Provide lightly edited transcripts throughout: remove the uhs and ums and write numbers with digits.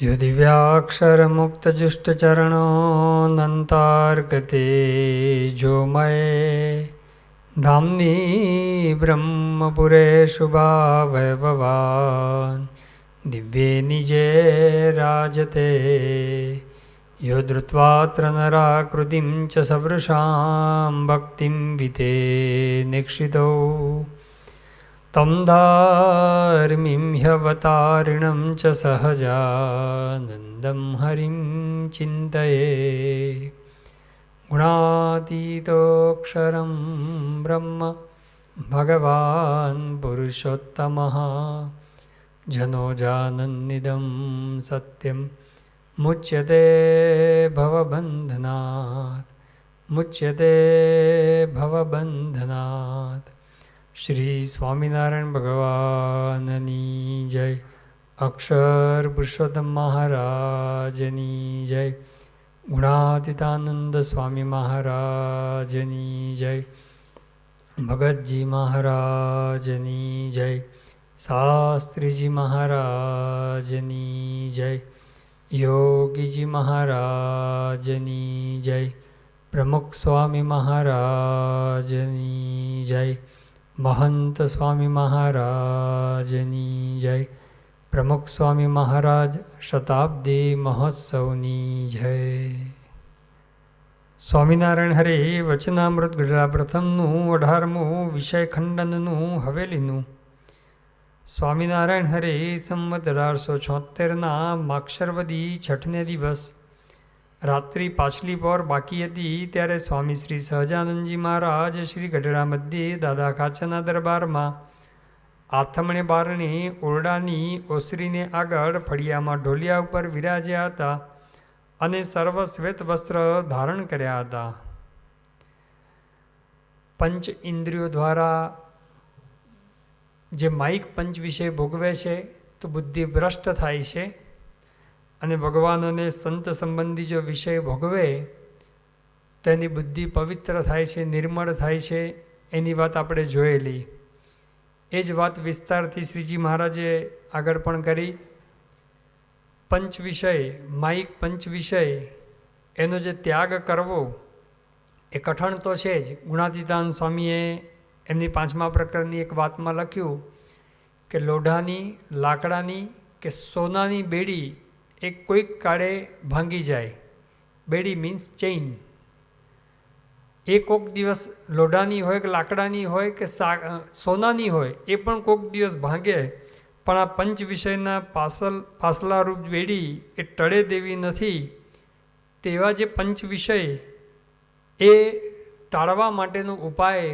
यो दिव्याक्षरमुक्तजुष्टचरणोऽनन्तार्गते जोमये धाम्नि ब्रह्मपुरेषु भावैभवान् दिव्ये निजे राजते यो धृत्वात्र नराकृतिं च सवृषां भक्तिं विते निक्षितौ तं धार्मिं ह्यवतारिणं च सहजानन्दं हरिं चिन्तये गुणातीतोऽक्षरं ब्रह्म भगवान् पुरुषोत्तमः जनोजानन्निदं सत्यं मुच्यते भवबन्धनात् श्री स्वामिनारायण भगवाननी जय। अक्षर पुरुषोत्तम महाराजनी जय। गुणातीतानंद स्वामी महाराजनी जय। भगत जी महाराजनी जय। शास्त्री जी महाराजनी जय। योगी जी महाराजनी जय। प्रमुख स्वामी महाराजनी जय। महंत स्वामी महाराजनी जय। प्रमुख स्वामी महाराज शताब्दी महोत्सवनी जय। સ્વામિનારાયણ હરે વચનામૃત ગઢડા પ્રથમનું 18મું વિષય ખંડનનું હવેલીનું. સ્વામિનારાયણ હરે સંવત 1876ના માક્ષરવદી છઠને દિવસ રાત્રિ પાછલી પોર બાકી હતી ત્યારે સ્વામી શ્રી સહજાનંદજી મહારાજ શ્રી ગઢડા મધ્યે દાદા ખાચરના દરબારમાં આથમણે બારણે ઓરડાની ઓસરીને આગળ ફળિયામાં ઢોલિયા ઉપર વિરાજ્યા હતા અને સર્વ શ્વેત વસ્ત્ર ધારણ કર્યા હતા. પંચ ઇન્દ્રિયો દ્વારા જે માઇક પંચ વિષય ભોગવે છે તો બુદ્ધિ ભ્રષ્ટ થાય છે અને ભગવાન અને સંત સંબંધી જો વિષય ભોગવે તો એની બુદ્ધિ પવિત્ર થાય છે, નિર્મળ થાય છે. એની વાત આપણે જોયેલી. એ જ વાત વિસ્તારથી શ્રીજી મહારાજે આગળ પણ કરી. પંચ વિષય, માઇક પંચ વિષય, એનો જે ત્યાગ કરવો એ કઠણ તો છે જ. ગુણાતીતાન સ્વામીએ એમની 5મા પ્રકરણની એક વાતમાં લખ્યું કે લોઢાની, લાકડાની કે સોનાની બેડી એ કોઈક કાળે ભાંગી જાય. બેડી મીન્સ ચેઇન. એ કોઈક દિવસ લોઢાની હોય કે લાકડાની હોય કે સોનાની હોય એ પણ કોઈક દિવસ ભાંગે. પણ આ પંચ વિષયના પાસલારૂપ બેડી એ ટળે દેવી નથી. તેવા જે પંચ વિષય એ ટાળવા માટેનો ઉપાય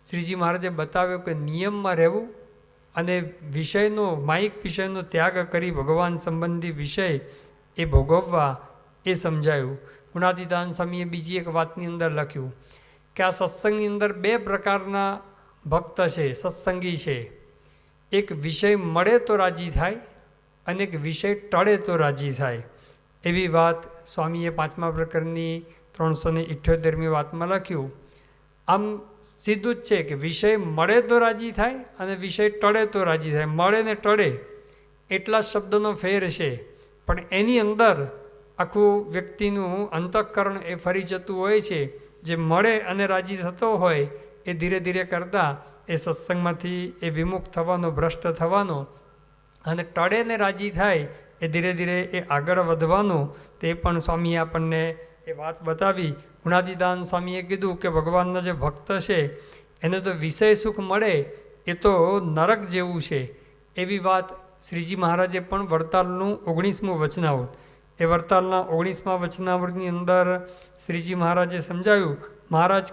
શ્રીજી મહારાજે બતાવ્યો કે નિયમમાં રહેવું અને વિષયનો, માઇક વિષયનો ત્યાગ કરી ભગવાન સંબંધી વિષય એ ભોગવવા એ સમજાયું. ગુણાતીતાન સ્વામીએ બીજી એક વાતની અંદર લખ્યું કે આ સત્સંગની અંદર 2 પ્રકારના ભક્ત છે, સત્સંગી છે. એક વિષય મળે તો રાજી થાય અને એક વિષય ટળે તો રાજી થાય. એવી વાત સ્વામીએ 5મા પ્રકરણની 378મી વાતમાં લખ્યું. આમ સીધું જ છે કે વિષય મળે તો રાજી થાય અને વિષય ટળે તો રાજી થાય. મળે ને ટળે એટલા શબ્દનો ફેર છે, પણ એની અંદર આખું વ્યક્તિનું અંતઃકરણ એ ફરી જતું હોય છે. જે મળે અને રાજી થતો હોય એ ધીરે ધીરે કરતાં એ સત્સંગમાંથી એ વિમુખ થવાનો, ભ્રષ્ટ થવાનો, અને ટળે ને રાજી થાય એ ધીરે ધીરે એ આગળ વધવાનો. તે પણ સ્વામીએ આપણને એ વાત બતાવી. ગુણાતીતાન સ્વામીએ કીધું કે ભગવાનના જે ભક્ત છે એને તો વિષય સુખ મળે એ તો નરક જેવું છે. એવી વાત શ્રીજી મહારાજે પણ વરતાલનું 19મું વચનામૃત, એ વરતાલના 19મા વચનામૃતની અંદર શ્રીજી મહારાજે સમજાવ્યું. મહારાજ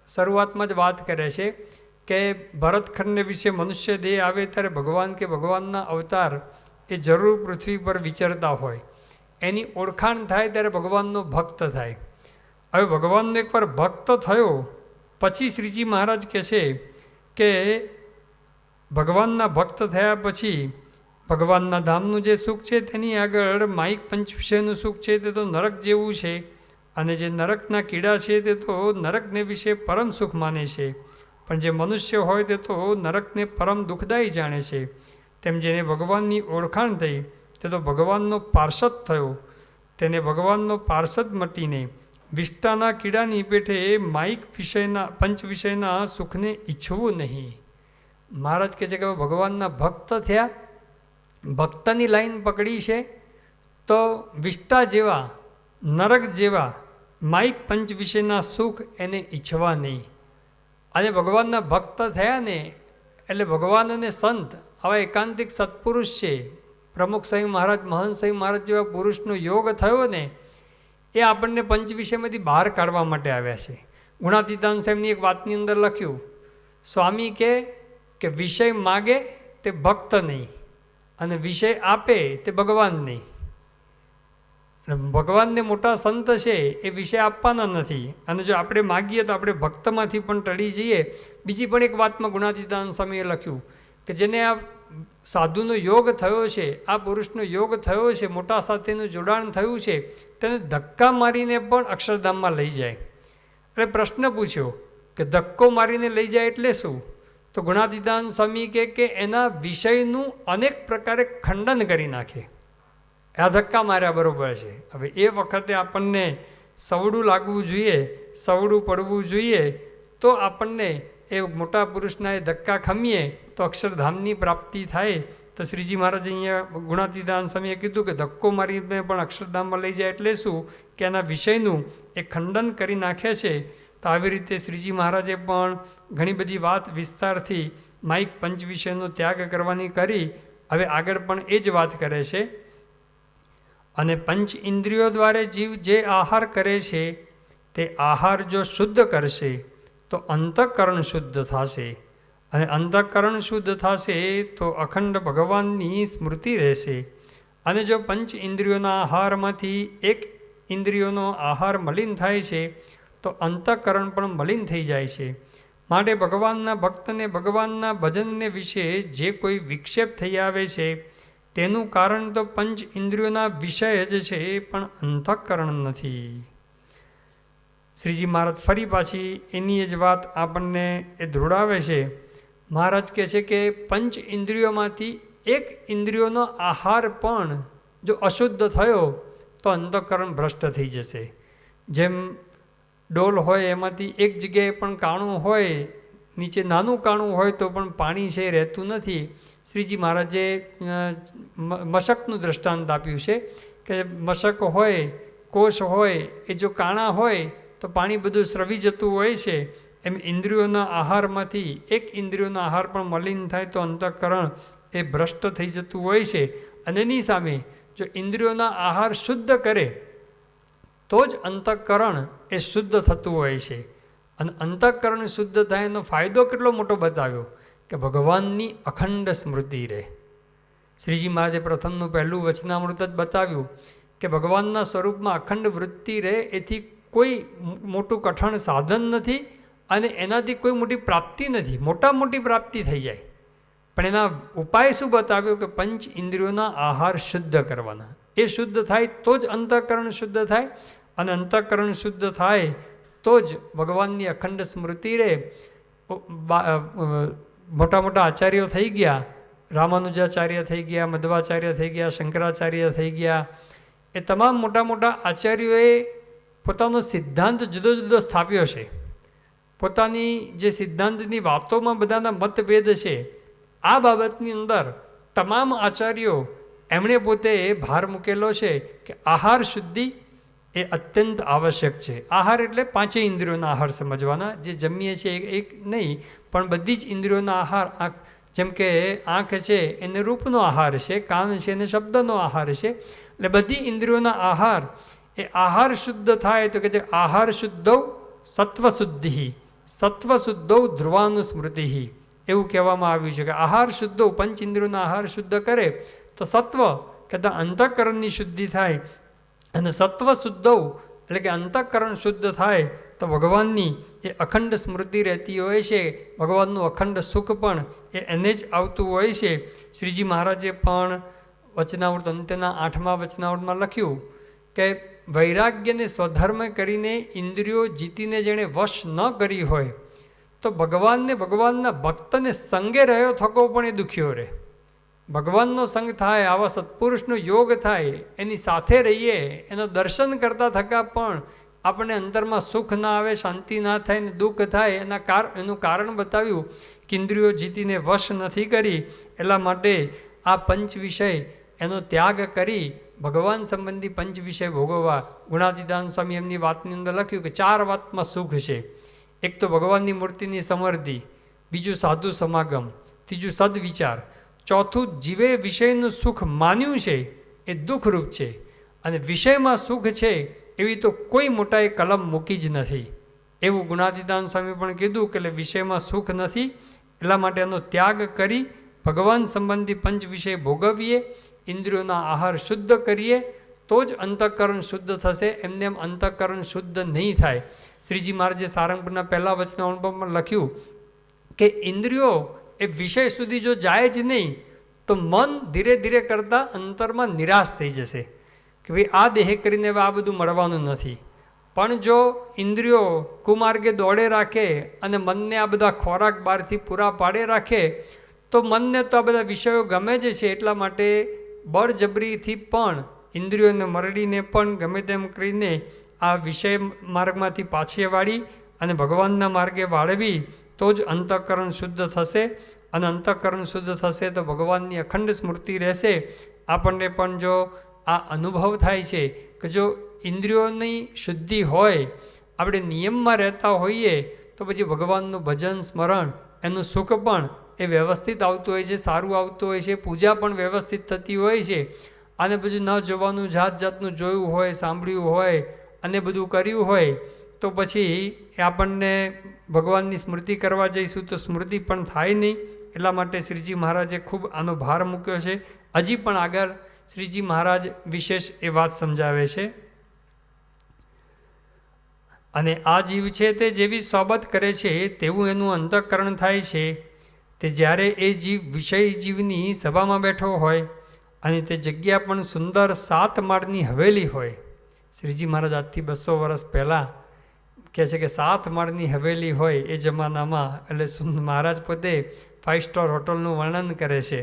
શરૂઆતમાં જ વાત કરે છે કે ભરતખંડને વિશે મનુષ્ય દેહ આવે ત્યારે ભગવાન કે ભગવાનના અવતાર એ જરૂર પૃથ્વી પર વિચરતા હોય. એની ઓળખાણ થાય ત્યારે ભગવાનનો ભક્ત થાય. હવે ભગવાનનો એકવાર ભક્ત થયો પછી શ્રીજી મહારાજ કહે છે કે ભગવાનના ભક્ત થયા પછી ભગવાનના ધામનું જે સુખ છે તેની આગળ માઇક પંચ વિષયનું સુખ છે તે તો નરક જેવું છે. અને જે નરકના કીડા છે તે તો નરકને વિશે પરમ સુખ માને છે. પણ જે મનુષ્ય હોય તે તો નરકને પરમ દુઃખદાયી જાણે છે. તેમ જેને ભગવાનની ઓળખાણ થઈ તે તો ભગવાનનો પાર્ષદ થયો, તેને ભગવાનનો પાર્ષદ મટીને વિષ્ટાના કીડાની પેઠે માઇક વિષયના પંચ વિષયના સુખને ઈચ્છવું નહીં. મહારાજ કહે છે કે ભગવાનના ભક્ત થયા, ભક્તની લાઈન પકડી છે, તો વિષ્ટા જેવા નરક જેવા માઇક પંચ વિષયના સુખ એને ઈચ્છવા નહીં. અને ભગવાનના ભક્ત થયા ને એટલે ભગવાન અને સંત આવા એકાંતિક સત્પુરુષ છે, પ્રમુખ સ્વામી મહારાજ, મહંત સ્વામી મહારાજ જેવા પુરુષનો યોગ થયો ને એ આપણને પંચ વિષયમાંથી બહાર કાઢવા માટે આવ્યા છે. ગુણાતીતાન સાહેબની એક વાતની અંદર લખ્યું, સ્વામી કે વિષય માગે તે ભક્ત નહીં અને વિષય આપે તે ભગવાન નહીં. ભગવાનને મોટા સંત છે એ વિષય આપવાના નથી, અને જો આપણે માગીએ તો આપણે ભક્તમાંથી પણ ટળી જઈએ. બીજી પણ એક વાતમાં ગુણાતીતાન સ્વામીએ લખ્યું કે જેને આ સાધુનો યોગ થયો છે, આ પુરુષનો યોગ થયો છે, મોટા સાથેનું જોડાણ થયું છે, તેને ધક્કા મારીને પણ અક્ષરધામમાં લઈ જાય. એટલે પ્રશ્ન પૂછ્યો કે ધક્કો મારીને લઈ જાય એટલે શું? તો ગુણાતીતાન સ્વામી કે એના વિષયનું અનેક પ્રકારે ખંડન કરી નાખે. આ ધક્કા માર્યા બરાબર છે. હવે એ વખતે આપણને સવડું લાગવું જોઈએ, સવડું પડવું જોઈએ, તો આપણને એ મોટા પુરુષના એ ધક્કા ખમીએ તો અક્ષરધામની પ્રાપ્તિ થાય. તો શ્રીજી મહારાજ અહીંયા ગુણાતીતાન સ્વામીએ કીધું કે ધક્કો મારીને પણ અક્ષરધામમાં લઈ જાય એટલે શું? કે એના વિષયનું એ ખંડન કરી નાખે છે. તો આવી રીતે શ્રીજી મહારાજે પણ ઘણી બધી વાત વિસ્તારથી માઇક પંચ વિષયનો ત્યાગ કરવાની કરી. હવે આગળ પણ એ જ વાત કરે છે. અને પંચ ઇન્દ્રિયો દ્વારા જીવ જે આહાર કરે છે તે આહાર જો શુદ્ધ કરશે તો અંતઃકરણ શુદ્ધ થશે, અને અંતઃકરણ શુદ્ધ થશે તો અખંડ ભગવાનની સ્મૃતિ રહેશે. અને જો પંચ ઇન્દ્રિયોના આહારમાંથી એક ઇન્દ્રિયોનો આહાર મલિન થાય છે તો અંતઃકરણ પણ મલિન થઈ જાય છે. માટે ભગવાનના ભક્તને ભગવાનના ભજનને વિશે જે કોઈ વિક્ષેપ થઈ આવે છે તેનું કારણ તો પંચ ઇન્દ્રિયોના વિષય જ છે, પણ અંતઃકરણ નથી. શ્રીજી મહારાજ ફરી પાછી એની જ વાત આપણને એ ધ્રુડાવે છે. મહારાજ કહે છે કે પંચ ઇન્દ્રિયોમાંથી એક ઇન્દ્રિયોનો આહાર પણ જો અશુદ્ધ થયો તો અંતઃકરણ ભ્રષ્ટ થઈ જશે. જેમ ડોલ હોય એમાંથી એક જગ્યાએ પણ કાણું હોય, નીચે નાનું કાણું હોય તો પણ પાણી છે રહેતું નથી. શ્રીજી મહારાજે મશકનું દૃષ્ટાંત આપ્યું છે કે મશક હોય, કોષ હોય, એ જો કાણા હોય તો પાણી બધું સ્રવી જતું હોય છે. એમ ઇન્દ્રિયોના આહારમાંથી એક ઇન્દ્રિયોનો આહાર પણ મલિન થાય તો અંતઃકરણ એ ભ્રષ્ટ થઈ જતું હોય છે. અને એની સામે જો ઇન્દ્રિયોના આહાર શુદ્ધ કરે તો જ અંતઃકરણ એ શુદ્ધ થતું હોય છે. અને અંતઃકરણ શુદ્ધ થાય એનો ફાયદો કેટલો મોટો બતાવ્યો કે ભગવાનની અખંડ સ્મૃતિ રહે. શ્રીજી મહારાજે પ્રથમનું પહેલું વચનામૃત જ બતાવ્યું કે ભગવાનના સ્વરૂપમાં અખંડ વૃત્તિ રહે, એથી કોઈ મોટું કઠણ સાધન નથી અને એનાથી કોઈ મોટી પ્રાપ્તિ નથી. મોટી પ્રાપ્તિ થઈ જાય, પણ એના ઉપાય શું બતાવ્યો કે પંચ ઇન્દ્રિયોના આહાર શુદ્ધ કરવાના. એ શુદ્ધ થાય તો જ અંતઃકરણ શુદ્ધ થાય, અને અંતઃકરણ શુદ્ધ થાય તો જ ભગવાનની અખંડ સ્મૃતિ રહે. મોટા મોટા આચાર્યો થઈ ગયા, રામાનુજાચાર્ય થઈ ગયા, મધ્વાચાર્ય થઈ ગયા, શંકરાચાર્ય થઈ ગયા. એ તમામ મોટા મોટા આચાર્યોએ પોતાનો સિદ્ધાંત જુદો જુદો સ્થાપ્યો છે. પોતાની જે સિદ્ધાંતની વાતોમાં બધાના મતભેદ છે, આ બાબતની અંદર તમામ આચાર્યો એમણે પોતે ભાર મૂકેલો છે કે આહાર શુદ્ધિ એ અત્યંત આવશ્યક છે. આહાર એટલે પાંચેય ઇન્દ્રિયોના આહાર સમજવાના. જે જમીએ છીએ એક નહીં, પણ બધી જ ઇન્દ્રિયોના આહાર. જેમ કે આંખ છે એને રૂપનો આહાર છે, કાન છે એને શબ્દનો આહાર છે. એટલે બધી ઇન્દ્રિયોના આહાર એ આહાર શુદ્ધ થાય તો કે છે આહાર શુદ્ધૌ સત્વશુદ્ધિ, સત્વશુદ્ધૌ ધ્રુવાનુસ્મૃતિ, એવું કહેવામાં આવ્યું છે કે આહાર શુદ્ધો, પંચ ઇન્દ્રિયોના આહાર શુદ્ધ કરે તો સત્વ કહેતા અંતઃકરણની શુદ્ધિ થાય, અને સત્વ શુદ્ધૌ એટલે કે અંતઃકરણ શુદ્ધ થાય તો ભગવાનની એ અખંડ સ્મૃતિ રહેતી હોય છે. ભગવાનનું અખંડ સુખ પણ એને જ આવતું હોય છે. શ્રીજી મહારાજે પણ વચનાવૃત અંત્યના 8મા વચનાવૃતમાં લખ્યું કે વૈરાગ્યને સ્વધર્મ કરીને ઇન્દ્રિયો જીતીને જેણે વશ ન કરી હોય તો ભગવાનના ભક્તને સંગે રહ્યો થકો પણ એ દુખ્યો રહે. ભગવાનનો સંગ થાય, આવા સત્પુરુષનો યોગ થાય, એની સાથે રહીએ, એનો દર્શન કરતાં થતાં પણ આપણને અંતરમાં સુખ ના આવે, શાંતિ ના થાય ને દુઃખ થાય, એનું કારણ બતાવ્યું કે ઇન્દ્રિયો જીતીને વશ નથી કરી. એટલા માટે આ પંચ વિષય એનો ત્યાગ કરી ભગવાન સંબંધી પંચ વિષય ભોગવવા. ગુણાતીતાન સ્વામી એમની વાતની અંદર લખ્યું કે 4 વાતમાં સુખ છે. એક તો ભગવાનની મૂર્તિની સમૃદ્ધિ, બીજું સાધુ સમાગમ, ત્રીજું સદવિચાર, ચોથું જીવે વિષયનું સુખ માન્યું છે એ દુઃખરૂપ છે, અને વિષયમાં સુખ છે એવી તો કોઈ મોટાએ કલમ મૂકી જ નથી. એવું ગુણાતીતાન સ્વામી પણ કીધું કે વિષયમાં સુખ નથી, એટલા માટે એનો ત્યાગ કરી ભગવાન સંબંધી પંચ વિષય ભોગવીએ, ઇન્દ્રિયોના આહાર શુદ્ધ કરીએ તો જ અંતઃકરણ શુદ્ધ થશે. એમને એમ અંતઃકરણ શુદ્ધ નહીં થાય. શ્રીજી મહારાજે સારંગપુરના પહેલા વચનામૃતમાં લખ્યું કે ઇન્દ્રિયો એ વિષય સુધી જો જાય જ નહીં તો મન ધીરે ધીરે કરતાં અંતરમાં નિરાશ થઈ જશે કે ભાઈ આ દેહ કરીને હવે આ બધું મળવાનું નથી. પણ જો ઇન્દ્રિયો કુમાર્ગે દોડે રાખે અને મનને આ બધા ખોરાક બહારથી પૂરા પાડે રાખે તો મનને તો આ બધા વિષયો ગમે જ છે. એટલા માટે બળજબરીથી પણ ઇન્દ્રિયોને મરડીને પણ ગમે તેમ કરીને આ વિષય માર્ગમાંથી પાછી વાળી અને ભગવાનના માર્ગે વાળવી તો જ અંતઃકરણ શુદ્ધ થશે. અને અંતઃકરણ શુદ્ધ થશે તો ભગવાનની અખંડ સ્મૃતિ રહેશે. આપણને પણ જો આ અનુભવ થાય છે કે જો ઇન્દ્રિયોની શુદ્ધિ હોય, આપણે નિયમમાં રહેતા હોઈએ તો પછી ભગવાનનું ભજન સ્મરણ એનું સુખ પણ એ વ્યવસ્થિત આવતું હોય છે, સારું આવતું હોય છે, પૂજા પણ વ્યવસ્થિત થતી હોય છે. આને બધું ન જોવાનું, જાત જાતનું જોયું હોય, સાંભળ્યું હોય અને બધું કર્યું હોય તો પછી એ આપણને ભગવાનની સ્મૃતિ કરવા જઈશું તો સ્મૃતિ પણ થાય નહીં. એટલા માટે શ્રીજી મહારાજે ખૂબ આનો ભાર મૂક્યો છે. હજી પણ આગળ શ્રીજી મહારાજ વિશેષ એ વાત સમજાવે છે. અને આ જીવ છે તે જેવી સોબત કરે છે તેવું એનું અંતઃકરણ થાય છે. તે જ્યારે એ જીવ વિષય જીવની સભામાં બેઠો હોય અને તે જગ્યા પણ સુંદર 7 માળની હવેલી હોય. શ્રીજી મહારાજ આજથી 200 વર્ષ પહેલાં કહે છે કે 7 માળની હવેલી હોય એ જમાનામાં. એટલે મહારાજ પોતે 5 સ્ટાર હોટલનું વર્ણન કરે છે.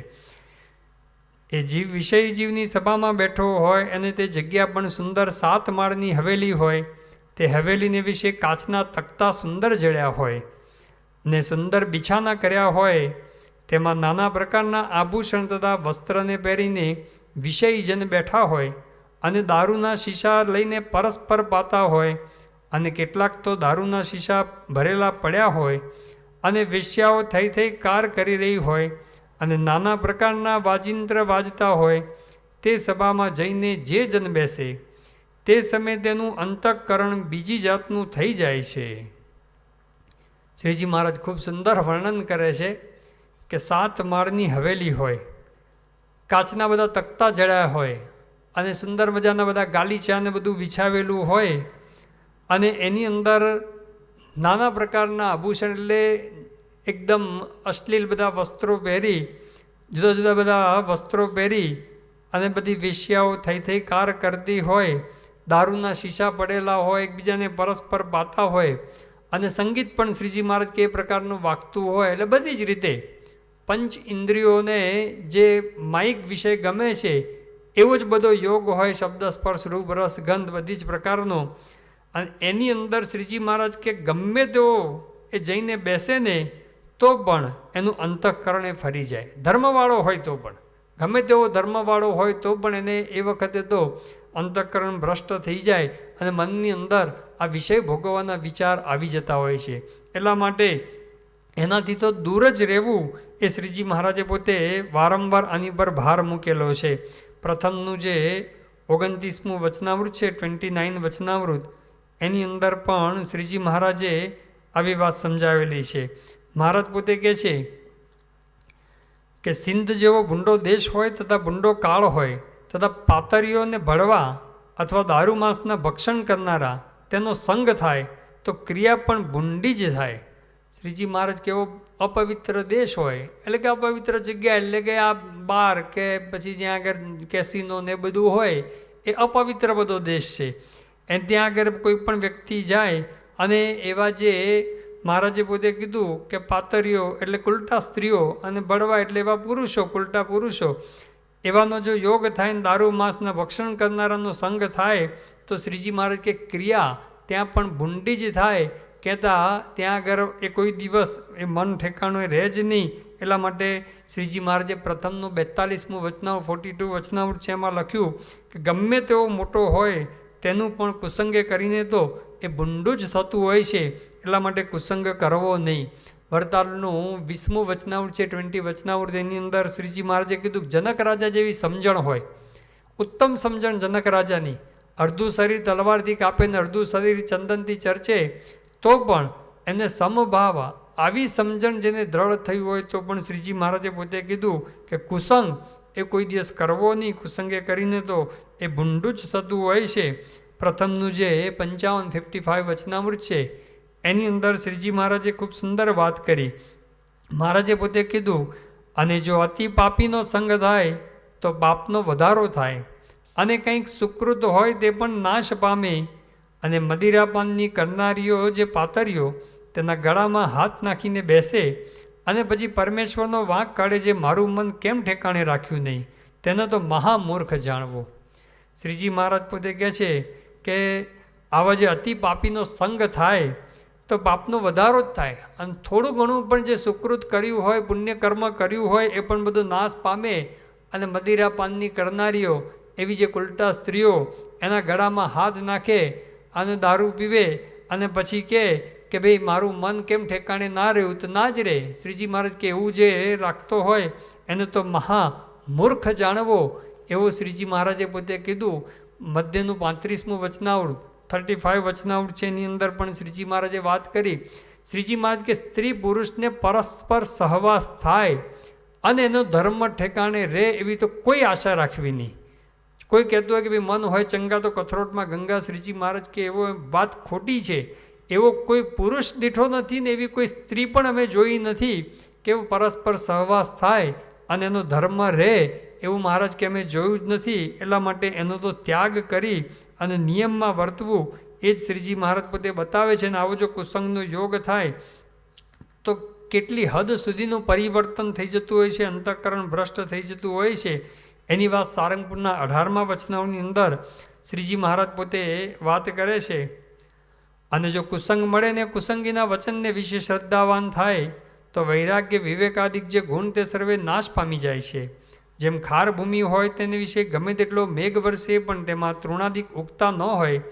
એ જીવ વિષય જીવની સભામાં બેઠો હોય અને તે જગ્યા પણ સુંદર 7 માળની હવેલી હોય. તે હવેલીને વિશે કાચના તખતા સુંદર જડ્યા હોય ને સુંદર બિછાના કર્યા હોય. તેમાં નાના પ્રકારના આભૂષણ તથા વસ્ત્રને પહેરીને વિષયજન બેઠા હોય અને દારૂના શીશા લઈને પરસ્પર પાતા હોય અને કેટલાક તો દારૂના શીશા ભરેલા પડ્યા હોય અને વેશ્યાઓ થઈ થઈ કાર કરી રહી હોય અને નાના પ્રકારના વાજિંત્ર વાજતા હોય. તે સભામાં જઈને જે જન બેસે તે સમયે તેનું અંતઃકરણ બીજી જાતનું થઈ જાય છે. શ્રીજી મહારાજ ખૂબ સુંદર વર્ણન કરે છે કે 7 માળની હવેલી હોય, કાચના બધા તખતા જડ્યા હોય અને સુંદર મજાના બધા ગાલીચાને બધું બિછાવેલું હોય અને એની અંદર નાના પ્રકારના આભૂષણ એટલે એકદમ અશ્લીલ બધા વસ્ત્રો પહેરી, જુદા જુદા બધા વસ્ત્રો પહેરી અને બધી વેશ્યાઓ થઈ થઈ કાર કરતી હોય, દારૂના શીશા પડેલા હોય, એકબીજાને પરસ્પર પાતા હોય અને સંગીત પણ શ્રીજી મહારાજ કે પ્રકારનું વાગતું હોય. એટલે બધી જ રીતે પંચ ઇન્દ્રિયોને જે માઇક વિષય ગમે છે એવો જ બધો યોગ હોય, શબ્દ સ્પર્શ રૂપ રસ ગંધ બધી જ પ્રકારનો. અને એની અંદર શ્રીજી મહારાજ કે ગમે તેવો એ જઈને બેસે ને તો પણ એનું અંતઃકરણ એ ફરી જાય. ધર્મવાળો હોય તો પણ, ગમે તેવો ધર્મવાળો હોય તો પણ એને એ વખતે તો અંતઃકરણ ભ્રષ્ટ થઈ જાય અને મનની અંદર આ વિષય ભોગવવાના વિચાર આવી જતા હોય છે. એટલા માટે એનાથી તો દૂર જ રહેવું એ શ્રીજી મહારાજે પોતે વારંવાર આની પર ભાર મૂકેલો છે. પ્રથમનું જે 29મું વચનામૃત છે, 29 વચનામૃત, એની અંદર પણ શ્રીજી મહારાજે આવી વાત સમજાવેલી છે. મહારાજ પોતે કહે છે કે સિંધ જેવો ભૂંડો દેશ હોય તથા ભૂંડો કાળ હોય તથા પાતરીઓને ભળવા અથવા દારૂ માંસના ભક્ષણ કરનારા તેનો સંગ થાય તો ક્રિયા પણ ભૂંડી જ થાય. શ્રીજી મહારાજ કેવો અપવિત્ર દેશ હોય એટલે કે અપવિત્ર જગ્યા એટલે કે આ બાર કે પછી જ્યાં આગળ કેસિનો ને બધું હોય એ અપવિત્ર બધો દેશ છે. એ ત્યાં આગળ કોઈ પણ વ્યક્તિ જાય અને એવા જે મહારાજે પોતે કીધું કે પાતરીઓ એટલે કુલટા સ્ત્રીઓ અને બળવા એટલે એવા પુરુષો, કુલટા પુરુષો, એવાનો જો યોગ થાય ને દારૂ માંસના ભક્ષણ કરનારાનો સંગ થાય તો શ્રીજી મહારાજ કે ક્રિયા ત્યાં પણ ભૂંડી જ થાય. કહેતા ત્યાં આગળ એ કોઈ દિવસ એ મન ઠેકાણું રહે જ નહીં. એટલા માટે શ્રીજી મહારાજે પ્રથમનું 42મું વચનાવૃત 42 વચનાવૃત છે એમાં લખ્યું કે ગમે તેવો મોટો હોય તેનું પણ કુસંગે કરીને તો એ ભૂંડું જ થતું હોય છે. એટલા માટે કુસંગ કરવો નહીં. વરતાલનું 20મું વચનાવૃત છે 20 વચનાવૃત, એની અંદર શ્રીજી મહારાજે કીધું કે જનક રાજા જેવી સમજણ હોય, ઉત્તમ સમજણ જનક રાજાની, અડધું શરીર તલવારથી કાપે ને અડધું શરીર ચંદનથી ચર્ચે તો પણ એને સમભાવ, આવી સમજણ જેને દ્રઢ થઈ હોય તો પણ શ્રીજી મહારાજે પોતે કીધું કે કુસંગ એ કોઈ દિવસ કરવો નહીં. કુસંગે કરીને તો એ ભૂંડું જ થતું હોય છે. પ્રથમનું જે 55 વચનામૃત છે એની અંદર શ્રીજી મહારાજે ખૂબ સુંદર વાત કરી. મહારાજે પોતે કીધું, અને જો અતિ પાપીનો સંગ થાય તો પાપનો વધારો થાય, અને કંઈક સુકૃત હોય તે પણ નાશ પામે, અને મદિરાપાનની કરનારીઓ જે પાતરીઓ તેના ગળામાં હાથ નાખીને બેસે અને પછી પરમેશ્વરનો વાંક કાઢે, જે મારું મન કેમ ઠેકાણે રાખ્યું નહીં તેને તો મહામૂર્ખ જાણવો. શ્રીજી મહારાજ પોતે કહે છે કે આવા જે અતિ પાપીનો સંગ થાય તો પાપનો વધારો જ થાય, અને થોડું ઘણું પણ જે સુકૃત કર્યું હોય, પુણ્યકર્મ કર્યું હોય એ પણ બધું નાશ પામે. અને મદિરાપાનની કરનારીઓ એવી જે કુલટા સ્ત્રીઓ એના ગળામાં હાથ નાખે અને દારૂ પીવે અને પછી કે ભાઈ મારું મન કેમ ઠેકાણે ના રહ્યું, તો ના જ રહે. શ્રીજી મહારાજ કે એવું જે રાખતો હોય એને તો મહા મૂર્ખ જાણવો, એવું શ્રીજી મહારાજે પોતે કીધું. મધ્યનું 35મું વચનાવૃત 35 વચનાવૃત છે એની અંદર પણ શ્રીજી મહારાજે વાત કરી. શ્રીજી મહારાજ કે સ્ત્રી પુરુષને પરસ્પર સહવાસ થાય અને એનો ધર્મ ઠેકાણે રહે એવી તો કોઈ આશા રાખવી નહીં. કોઈ કહેતું હોય કે ભાઈ મન હોય ચંગા તો કથરોટમાં ગંગા, શ્રીજી મહારાજ કે એવો વાત ખોટી છે. એવો કોઈ પુરુષ દીઠો નથી ને એવી કોઈ સ્ત્રી પણ અમે જોઈ નથી કે પરસ્પર સહવાસ થાય અને એનો ધર્મ રહે, એવું મહારાજ કે અમે જોયું જ નથી. એટલા માટે એનો તો ત્યાગ કરી અને નિયમમાં વર્તવું એ જ શ્રીજી મહારાજ પોતે બતાવે છે. અને આવો જો કુસંગનો યોગ થાય તો કેટલી હદ સુધીનું પરિવર્તન થઈ જતું હોય છે, અંતઃકરણ ભ્રષ્ટ થઈ જતું હોય છે. એની વાત સારંગપુરના 18મા વચનાવની અંદર શ્રીજી મહારાજ પોતે વાત કરે છે. અને જો કુસંગ મળે ને કુસંગીના વચનને વિશે શ્રદ્ધાવાન થાય તો વૈરાગ્ય વિવેકાદિક જે ગુણ તે સર્વે નાશ પામી જાય છે. જેમ ખાર ભૂમિ હોય તેને વિશે ગમે તેટલો મેઘ વરસે પણ તેમાં તૃણાદિક ઉગતા ન હોય,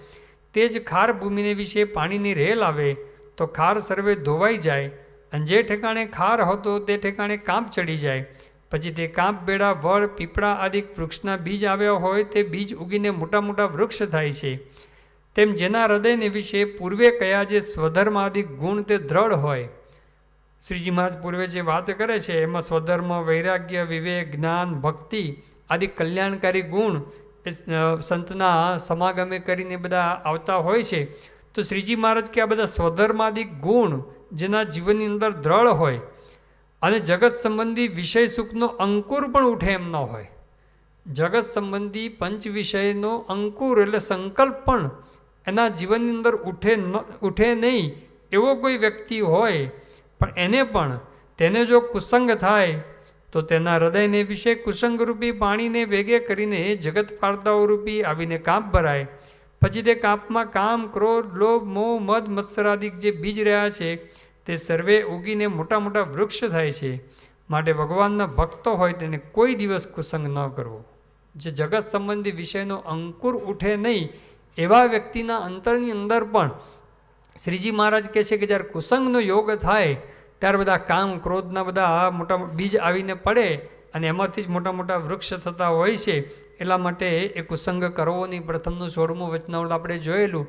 તે જ ખાર ભૂમિને વિશે પાણીની રેલ આવે તો ખાર સર્વે ધોવાઈ જાય, અને જે ઠેકાણે ખાર હતો તે ઠેકાણે કાંપ ચડી જાય. પછી તે કાંપ બેડા વડ પીપળા આદિ વૃક્ષના બીજ આવ્યા હોય તે બીજ ઉગીને મોટા મોટા વૃક્ષ થાય છે. તેમ જેના હૃદયને વિશે પૂર્વે કયા જે સ્વધર્માદિક ગુણ તે દ્રઢ હોય. શ્રીજી મહારાજ પૂર્વે જે વાત કરે છે એમાં સ્વધર્મ, વૈરાગ્ય, વિવેક, જ્ઞાન, ભક્તિ આદિ કલ્યાણકારી ગુણ એ સંતના સમાગમે કરીને બધા આવતા હોય છે. તો શ્રીજી મહારાજ કે આ બધા સ્વધર્માદિક ગુણ જેના જીવનની અંદર દ્રઢ હોય અને જગત સંબંધી વિષય સુખનો અંકુર પણ ઉઠે એમ ન હોય. જગત સંબંધી પંચ વિષયનો અંકુર એટલે સંકલ્પ પણ એના જીવનની અંદર ઉઠે નહીં એવો કોઈ વ્યક્તિ હોય, પણ એને પણ તેને જો કુસંગ થાય તો તેના હૃદયને વિશે કુસંગરૂપી પાણીને વેગે કરીને જગત પારદાઓ રૂપી આવીને કાંપ ભરાય. પછી તે કાંપમાં કામ, ક્રોધ, લોભ, મોહ, મદ, મત્સરાદિક જે બીજ રહ્યા છે તે સર્વે ઉગીને મોટા મોટા વૃક્ષ થાય છે. માટે ભગવાનના ભક્તો હોય તેને કોઈ દિવસ કુસંગ ન કરવો. જે જગત સંબંધી વિષયનો અંકુર ઉઠે નહીં એવા વ્યક્તિના અંતરની અંદર પણ શ્રીજી મહારાજ કહે છે કે જ્યારે કુસંગનો યોગ થાય ત્યારે બધા કામ, ક્રોધના બધા મોટા બીજ આવીને પડે અને એમાંથી જ મોટા મોટા વૃક્ષ થતા હોય છે. એટલા માટે એ કુસંગ કરવો નહીં. પ્રથમનું 16મું વચનાવૃત આપણે જોયેલું.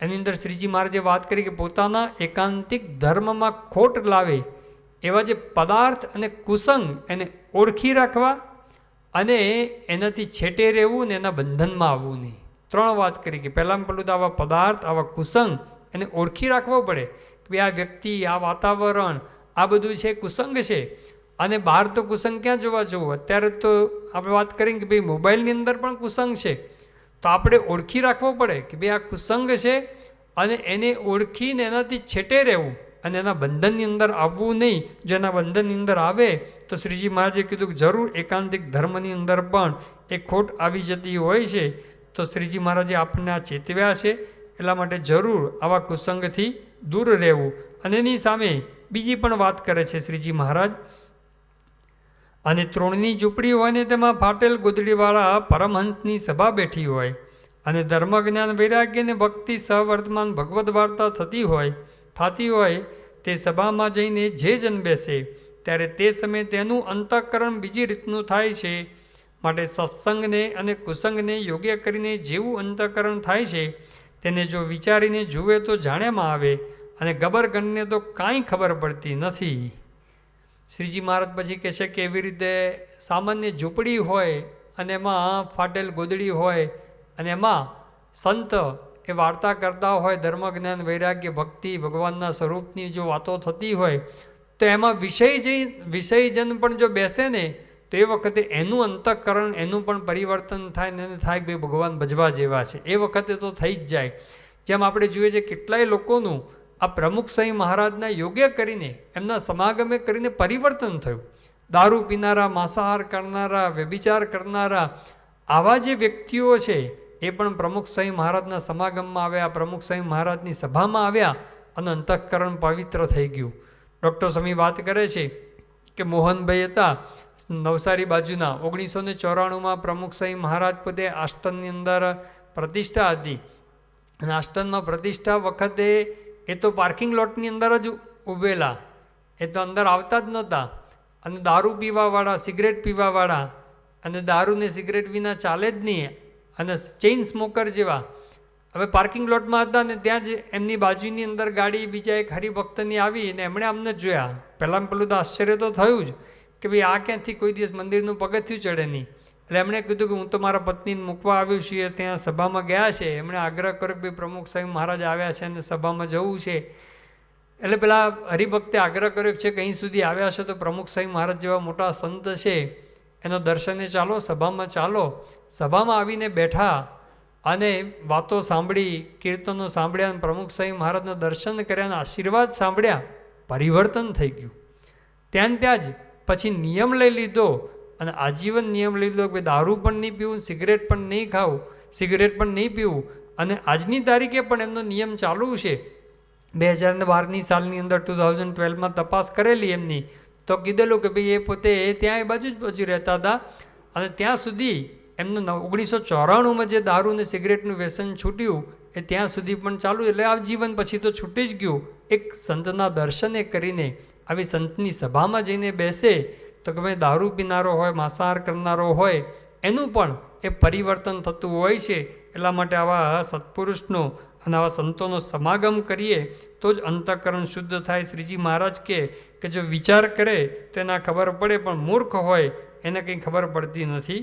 એની અંદર શ્રીજી મહારાજે વાત કરી કે પોતાના એકાંતિક ધર્મમાં ખોટ લાવે એવા જે પદાર્થ અને કુસંગ એને ઓળખી રાખવા અને એનાથી છેટે રહેવું ને એના બંધનમાં આવવું નહીં. 3 વાત કરી કે પહેલાં પેલું તો આવા પદાર્થ, આવા કુસંગ એને ઓળખી રાખવો પડે કે ભાઈ આ વ્યક્તિ, આ વાતાવરણ, આ બધું છે કુસંગ છે. અને બહાર તો કુસંગ ક્યાં જોવા જવું? અત્યારે તો આપણે વાત કરીએ કે ભાઈ મોબાઈલની અંદર પણ કુસંગ છે, તો આપણે ઓળખી રાખવો પડે કે ભાઈ આ કુસંગ છે અને એને ઓળખીને એનાથી છેટે રહેવું. અને એના બંધનની અંદર આવવું નહીં. જો એના બંધનની અંદર આવે તો શ્રીજી મહારાજે કીધું કે જરૂર એકાંતિક ધર્મની અંદર પણ એ ખોટ આવી જતી હોય છે. તો શ્રીજી મહારાજે આપણને આ ચેતવ્યા છે. એટલા માટે જરૂર આવા કુસંગથી દૂર રહેવું. અને એની સામે બીજી પણ વાત કરે છે શ્રીજી મહારાજ. અને ત્રણની ઝૂંપડી હોય ને તેમાં ફાટેલ ગોદડીવાળા પરમહંસની સભા બેઠી હોય અને ધર્મ જ્ઞાન વૈરાગ્ય ને ભક્તિ સહવર્તમાન ભગવદ્ વાર્તા થતી હોય તે સભામાં જઈને જે જન બેસે ત્યારે તે સમયે તેનું અંતઃકરણ બીજી રીતનું થાય છે. માટે સત્સંગને અને કુસંગને યોગ્ય કરીને જેવું અંતઃકરણ થાય છે તેને જો વિચારીને જુએ તો જાણ્યામાં આવે અને ગબરગણને તો કાંઈ ખબર પડતી નથી. શ્રીજી મહારાજ પછી કહે છે કે એવી રીતે સામાન્ય ઝૂંપડી હોય અને એમાં ફાટેલ ગોદડી હોય અને એમાં સંત એ વાર્તા કરતા હોય, ધર્મ જ્ઞાન વૈરાગ્ય ભક્તિ ભગવાનના સ્વરૂપની જો વાતો થતી હોય તો એમાં વિષયજન પણ જો બેસે ને તો એ વખતે એનું અંતઃકરણ એનું પણ પરિવર્તન થાય ને એને થાય કે ભગવાન ભજવા જેવા છે. એ વખતે તો થઈ જ જાય. જેમ આપણે જોઈએ છે કેટલાય લોકોનું આ પ્રમુખ સ્વામી મહારાજના યોગ્ય કરીને એમના સમાગમે કરીને પરિવર્તન થયું. દારૂ પીનારા, માંસાહાર કરનારા, વ્યભિચાર કરનારા આવા જે વ્યક્તિઓ છે એ પણ પ્રમુખ સ્વામી મહારાજના સમાગમમાં આવ્યા, પ્રમુખ સ્વામી મહારાજની સભામાં આવ્યા અને અંતઃકરણ પવિત્ર થઈ ગયું. ડૉક્ટર સ્વામી વાત કરે છે કે મોહનભાઈ હતા નવસારી બાજુના, 1994માં પ્રમુખ સ્વામી મહારાજ પોતે આસ્ટનની અંદર પ્રતિષ્ઠા હતી અને આસ્ટનમાં પ્રતિષ્ઠા વખતે એ તો પાર્કિંગ લોટની અંદર જ ઊભેલા, એ તો અંદર આવતા જ નહોતા. અને દારૂ પીવાવાળા, સિગરેટ પીવાવાળા અને દારૂને સિગરેટ વિના ચાલે જ નહીં અને ચેઇન સ્મોકર જેવા હવે પાર્કિંગ લોટમાં હતા ને ત્યાં જ એમની બાજુની અંદર ગાડી બીજા એક હરિભક્તની આવી અને એમણે અમને જોયા. પહેલાં પેલું તો આશ્ચર્ય તો થયું જ કે ભાઈ આ ક્યાંથી કોઈ દિવસ મંદિરનું પગથિયું ચડે નહીં. એટલે એમણે કીધું કે હું તો મારા પત્નીને મૂકવા આવ્યું છું, ત્યાં સભામાં ગયા છે. એમણે આગ્રહ કર્યો કે ભાઈ પ્રમુખ સ્વામી મહારાજ આવ્યા છે અને સભામાં જવું છે. એટલે પેલા હરિભક્તે આગ્રહ કર્યો છે કે અહીં સુધી આવ્યા છો તો પ્રમુખ સ્વામી મહારાજ જેવા મોટા સંત છે એના દર્શને ચાલો, સભામાં ચાલો. સભામાં આવીને બેઠા અને વાતો સાંભળી, કીર્તનો સાંભળ્યા અને પ્રમુખ સ્વામી મહારાજના દર્શન કર્યા અને આશીર્વાદ સાંભળ્યા. પરિવર્તન થઈ ગયું. ત્યાં જ પછી નિયમ લઈ લીધો અને આજીવન નિયમ લઈ લીધો કે દારૂ પણ નહીં પીવું, સિગરેટ પણ નહીં ખાવું, સિગરેટ પણ નહીં પીવું. અને આજની તારીખે પણ એમનો નિયમ ચાલુ છે. 2012ની સાલની અંદર 2012માં તપાસ કરેલી એમની તો કીધેલું કે ભાઈ એ પોતે ત્યાં એ બાજુ જ રહેતા હતા અને ત્યાં સુધી એમનું 1994માં જે દારૂ અને સિગરેટનું વ્યસન છૂટ્યું એ ત્યાં સુધી પણ ચાલુ. એટલે આ જીવન પછી તો છૂટી જ ગયું. એક સંતના દર્શને કરીને આવી સંતની સભામાં જઈને બેસે તો કે ભાઈ દારૂ પીનારો હોય, માંસાહાર કરનારો હોય એનું પણ એ પરિવર્તન થતું હોય છે. એટલા માટે આવા સત્પુરુષનો અને આવા સંતોનો સમાગમ કરીએ તો જ અંતઃકરણ શુદ્ધ થાય. શ્રીજી મહારાજ કે જો વિચાર કરે તો એના ખબર પડે, પણ મૂર્ખ હોય એને કંઈ ખબર પડતી નથી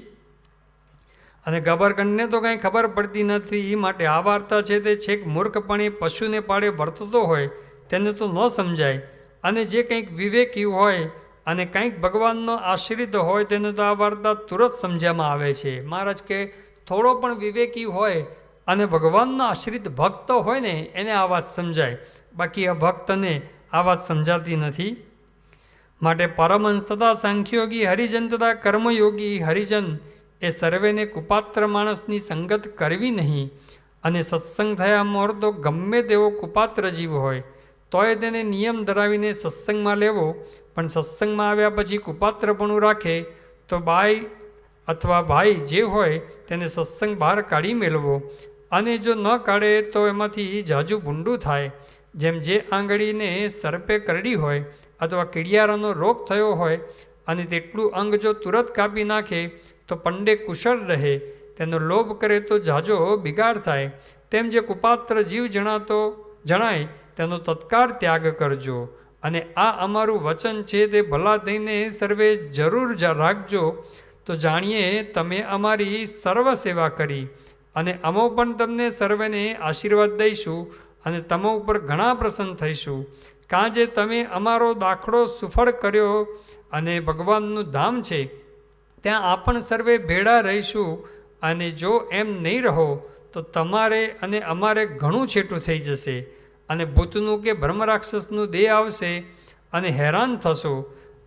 અને ગબરગણને તો કંઈ ખબર પડતી નથી. એ માટે આ વાર્તા છે તે છેક મૂર્ખપણે પશુને પાડે વર્તતો હોય તેને તો ન સમજાય અને જે કંઈક વિવેકી હોય અને કંઈક ભગવાનનો આશ્રિત હોય તેને તો આ વાર્તા તુરંત સમજવામાં આવે છે. મહારાજ કે થોડો પણ વિવેકી હોય અને ભગવાનનો આશ્રિત ભક્ત હોય ને એને આ વાત સમજાય, બાકી આ ભક્તને આ વાત સમજાતી નથી. માટે પરમહંસ તથા સાંખ્યોગી હરિજન તથા કર્મયોગી હરિજન એ સર્વેને કુપાત્ર માણસની સંગત કરવી નહીં. અને સત્સંગ થયા મોર તો ગમે તેવો કુપાત્ર જીવ હોય તોય તેને નિયમ ધરાવીને સત્સંગમાં લેવો, પણ સત્સંગમાં આવ્યા પછી કુપાત્રપણું રાખે તો બાઈ અથવા ભાઈ જે હોય તેને સત્સંગ બહાર કાઢી મેળવો. અને જો ન કાઢે તો એમાંથી જાજુ ભૂંડું થાય. જેમ જે આંગળીને સર્પે કરડી હોય અથવા કીડિયારાનો રોગ થયો હોય અને તેટલું અંગ જો તુરંત કાપી નાખે તો પંડે કુશળ રહે, તેનો લોભ કરે તો જાજો બિગાડ થાય. તેમ જે કુપાત્ર જીવ જણાય તેનો તત્કાળ ત્યાગ કરજો. અને આ અમારું વચન છે તે ભલા થઈને સર્વે જરૂર રાખજો. તો જાણીએ તમે અમારી સર્વ સેવા કરી અને અમો પણ તમને સર્વેને આશીર્વાદ દઈશું અને તમો ઉપર ઘણા પ્રસન્ન થઈશું. કાં જે તમે અમારો દાખલો સુફળ કર્યો અને ભગવાનનું ધામ છે ત્યાં આપણ સર્વે ભેળા રહીશું. અને જો એમ નહીં રહો તો તમારે અને અમારે ઘણું છેટું થઈ જશે અને ભૂતનું કે બ્રહ્મરાક્ષસનું દેહ આવશે અને હેરાન થશો,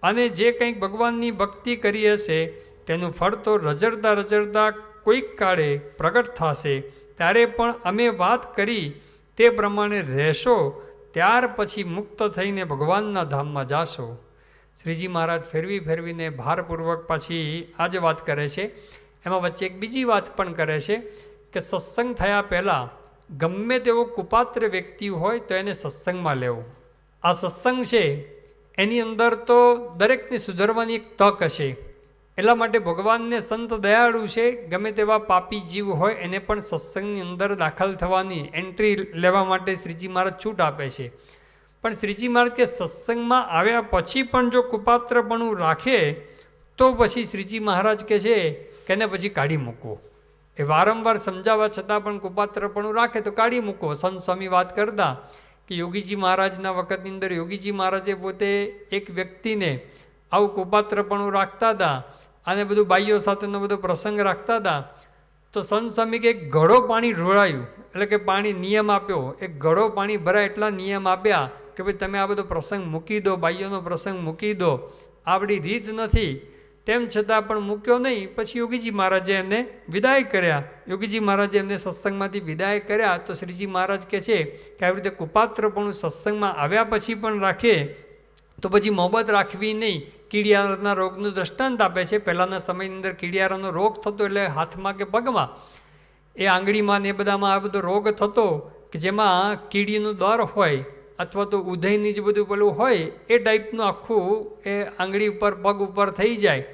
અને જે કંઈક ભગવાનની ભક્તિ કરી હશે તેનું ફળ તો રઝળતા રઝળતા કોઈક કાળે પ્રગટ થશે. ત્યારે પણ અમે વાત કરી તે પ્રમાણે રહેશો, ત્યાર પછી મુક્ત થઈને ભગવાનના ધામમાં જાશો. શ્રીજી મહારાજ ફેરવી ફેરવીને ભારપૂર્વક પાછી આ જ વાત કરે છે. એમાં વચ્ચે એક બીજી વાત પણ કરે છે કે સત્સંગ થયા પહેલાં ગમે તેવો કુપાત્ર વ્યક્તિ હોય તો એને સત્સંગમાં લેવો. આ સત્સંગ છે એની અંદર તો દરેકને સુધરવાની એક તક હશે. એટલા માટે ભગવાનને સંત દયાળુ છે, ગમે તેવા પાપી જીવ હોય એને પણ સત્સંગની અંદર દાખલ થવાની, એન્ટ્રી લેવા માટે શ્રીજી મહારાજ છૂટ આપે છે. પણ શ્રીજી મહારાજ કે સત્સંગમાં આવ્યા પછી પણ જો કુપાત્રપણું રાખે તો પછી શ્રીજી મહારાજ કે છે કે એને પછી કાઢી મૂકવો. એ વારંવાર સમજાવવા છતાં પણ કુપાત્રપણું રાખે તો કાઢી મૂકવો. સંત સ્વામી વાત કરતા કે યોગીજી મહારાજના વખતની અંદર યોગીજી મહારાજે પોતે એક વ્યક્તિને આવું કુપાત્રપણું રાખતા હતા અને બધું બાઈઓ સાથેનો બધો પ્રસંગ રાખતા હતા. તો સંત સ્વામી કે એક ઘડો પાણી ઢોળાયું, એટલે કે પાણી નિયમ આપ્યો, એક ઘડો પાણી ભરાય એટલા નિયમ આપ્યા કે ભાઈ તમે આ બધો પ્રસંગ મૂકી દો, બાઈઓનો પ્રસંગ મૂકી દો, આપણી રીત નથી. તેમ છતાં પણ મૂક્યો નહીં. પછી યોગીજી મહારાજે એમને વિદાય કર્યા. યોગીજી મહારાજે એમને સત્સંગમાંથી વિદાય કર્યા. તો શ્રીજી મહારાજ કહે છે કે આવી રીતે કુપાત્રપણું સત્સંગમાં આવ્યા પછી પણ રાખે તો પછી મોહબત રાખવી નહીં. કીડિયારના રોગનું દૃષ્ટાંત આપે છે. પહેલાંના સમયની અંદર કીડિયારાનો રોગ થતો, એટલે હાથમાં કે પગમાં, એ આંગળીમાં ને એ બધામાં આ બધો રોગ થતો કે જેમાં કીડીનું દર હોય અથવા તો ઉધઈની જ બધું પેલું હોય એ ટાઈપનું આખું એ આંગળી ઉપર પગ ઉપર થઈ જાય.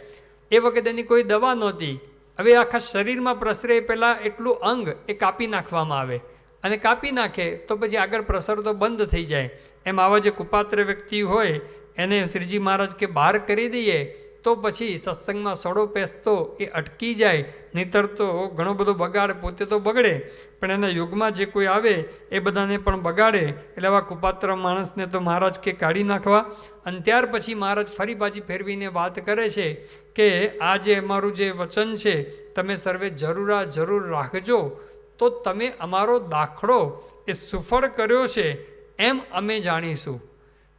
એ વખતે એની કોઈ દવા નહોતી. હવે આખા શરીરમાં પ્રસરે પહેલાં એટલું અંગ એ કાપી નાખવામાં આવે, અને કાપી નાખે તો પછી આગળ પ્રસરતો બંધ થઈ જાય. એમ આવા જે કુપાત્ર વ્યક્તિ હોય એને શ્રીજી મહારાજ કે બહાર કરી દઈએ તો પછી સત્સંગમાં સડો પેસતો એ અટકી જાય. નહીંતર તો ઘણો બધો બગાડ, પોતે તો બગડે પણ એના યુગમાં જે કોઈ આવે એ બધાને પણ બગાડે. એટલે આવા કુપાત્ર માણસને તો મહારાજ કે કાઢી નાખવા. અને ત્યાર પછી મહારાજ ફરી પાછી ફેરવીને વાત કરે છે કે આ જે અમારું જે વચન છે તમે સર્વે જરૂર રાખજો તો તમે અમારો દાખલો એ સુફળ કર્યો છે એમ અમે જાણીશું.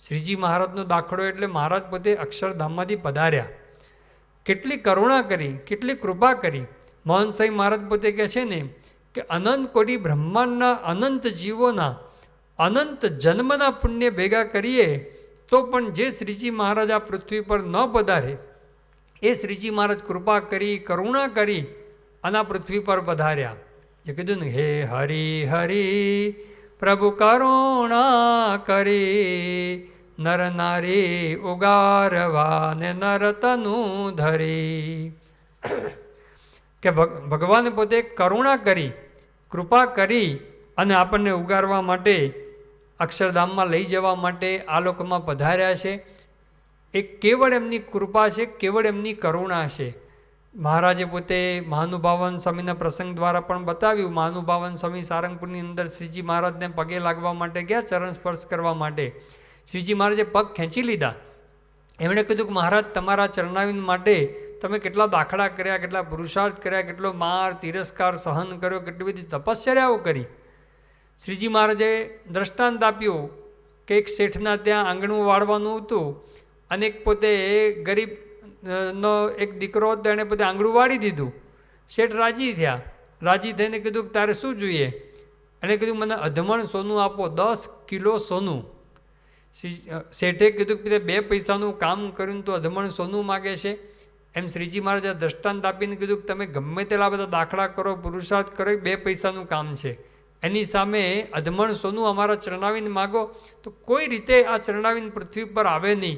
શ્રીજી મહારાજનો દાખલો એટલે મહારાજ પોતે અક્ષરધામમાંથી પધાર્યા, કેટલી કરુણા કરી, કેટલી કૃપા કરી. મોહન સાંઈ મહારાજ પોતે કહે છે ને કે અનંત કોટી બ્રહ્માંડના અનંત જીવોના અનંત જન્મના પુણ્ય ભેગા કરીએ તો પણ જે શ્રીજી મહારાજ આ પૃથ્વી પર ન પધારે એ શ્રીજી મહારાજ કૃપા કરી, કરુણા કરી અને આ પૃથ્વી પર પધાર્યા. જે કીધું ને, હે હરિ હરિ પ્રભુ કરુણા કરી, નર નારી ઉગારવા ને નર તનુ ધરી. કે ભગવાને પોતે કરુણા કરી, કૃપા કરી અને આપણને ઉગારવા માટે, અક્ષરધામમાં લઈ જવા માટે આ લોકમાં પધાર્યા છે. એ કેવળ એમની કૃપા છે, કેવળ એમની કરુણા છે. મહારાજે પોતે મહાનુભાવન સ્વામીના પ્રસંગ દ્વારા પણ બતાવ્યું. મહાનુભાવન સ્વામી સારંગપુરની અંદર શ્રીજી મહારાજને પગે લાગવા માટે ગયા, ચરણ સ્પર્શ કરવા માટે. શ્રીજી મહારાજે પગ ખેંચી લીધા. એમણે કીધું કે મહારાજ તમારા ચરણાવિંદ માટે તમે કેટલા દાખલા કર્યા, કેટલા પુરુષાર્થ કર્યા, કેટલો માર તિરસ્કાર સહન કર્યો, કેટલી બધી તપસ્યાઓ કરી. શ્રીજી મહારાજે દ્રષ્ટાંત આપ્યું કે એક શેઠના ત્યાં આંગણું વાળવાનું હતું અને એક પોતે ગરીબ નો એક દીકરો હતો, એણે પોતે આંગણું વાળી દીધું. શેઠ રાજી થયા. રાજી થઈને કીધું કે તારે શું જોઈએ? એણે કીધું મને અધમણ સોનું આપો, 10 કિલો સોનું. શેઠે કીધું કે 2 પૈસાનું કામ કર્યું તો અધમણ સોનું માગે છે. એમ શ્રીજી મહારાજે દ્રષ્ટાંત આપીને કીધું કે તમે ગમે તેટલા બધા દાખલા કરો, પુરુષાર્થ કરો, 2 પૈસાનું કામ છે. એની સામે અધમણ સોનું અમારા ચરણાવીને માગો તો કોઈ રીતે આ ચરણાવીને પૃથ્વી પર આવે નહીં.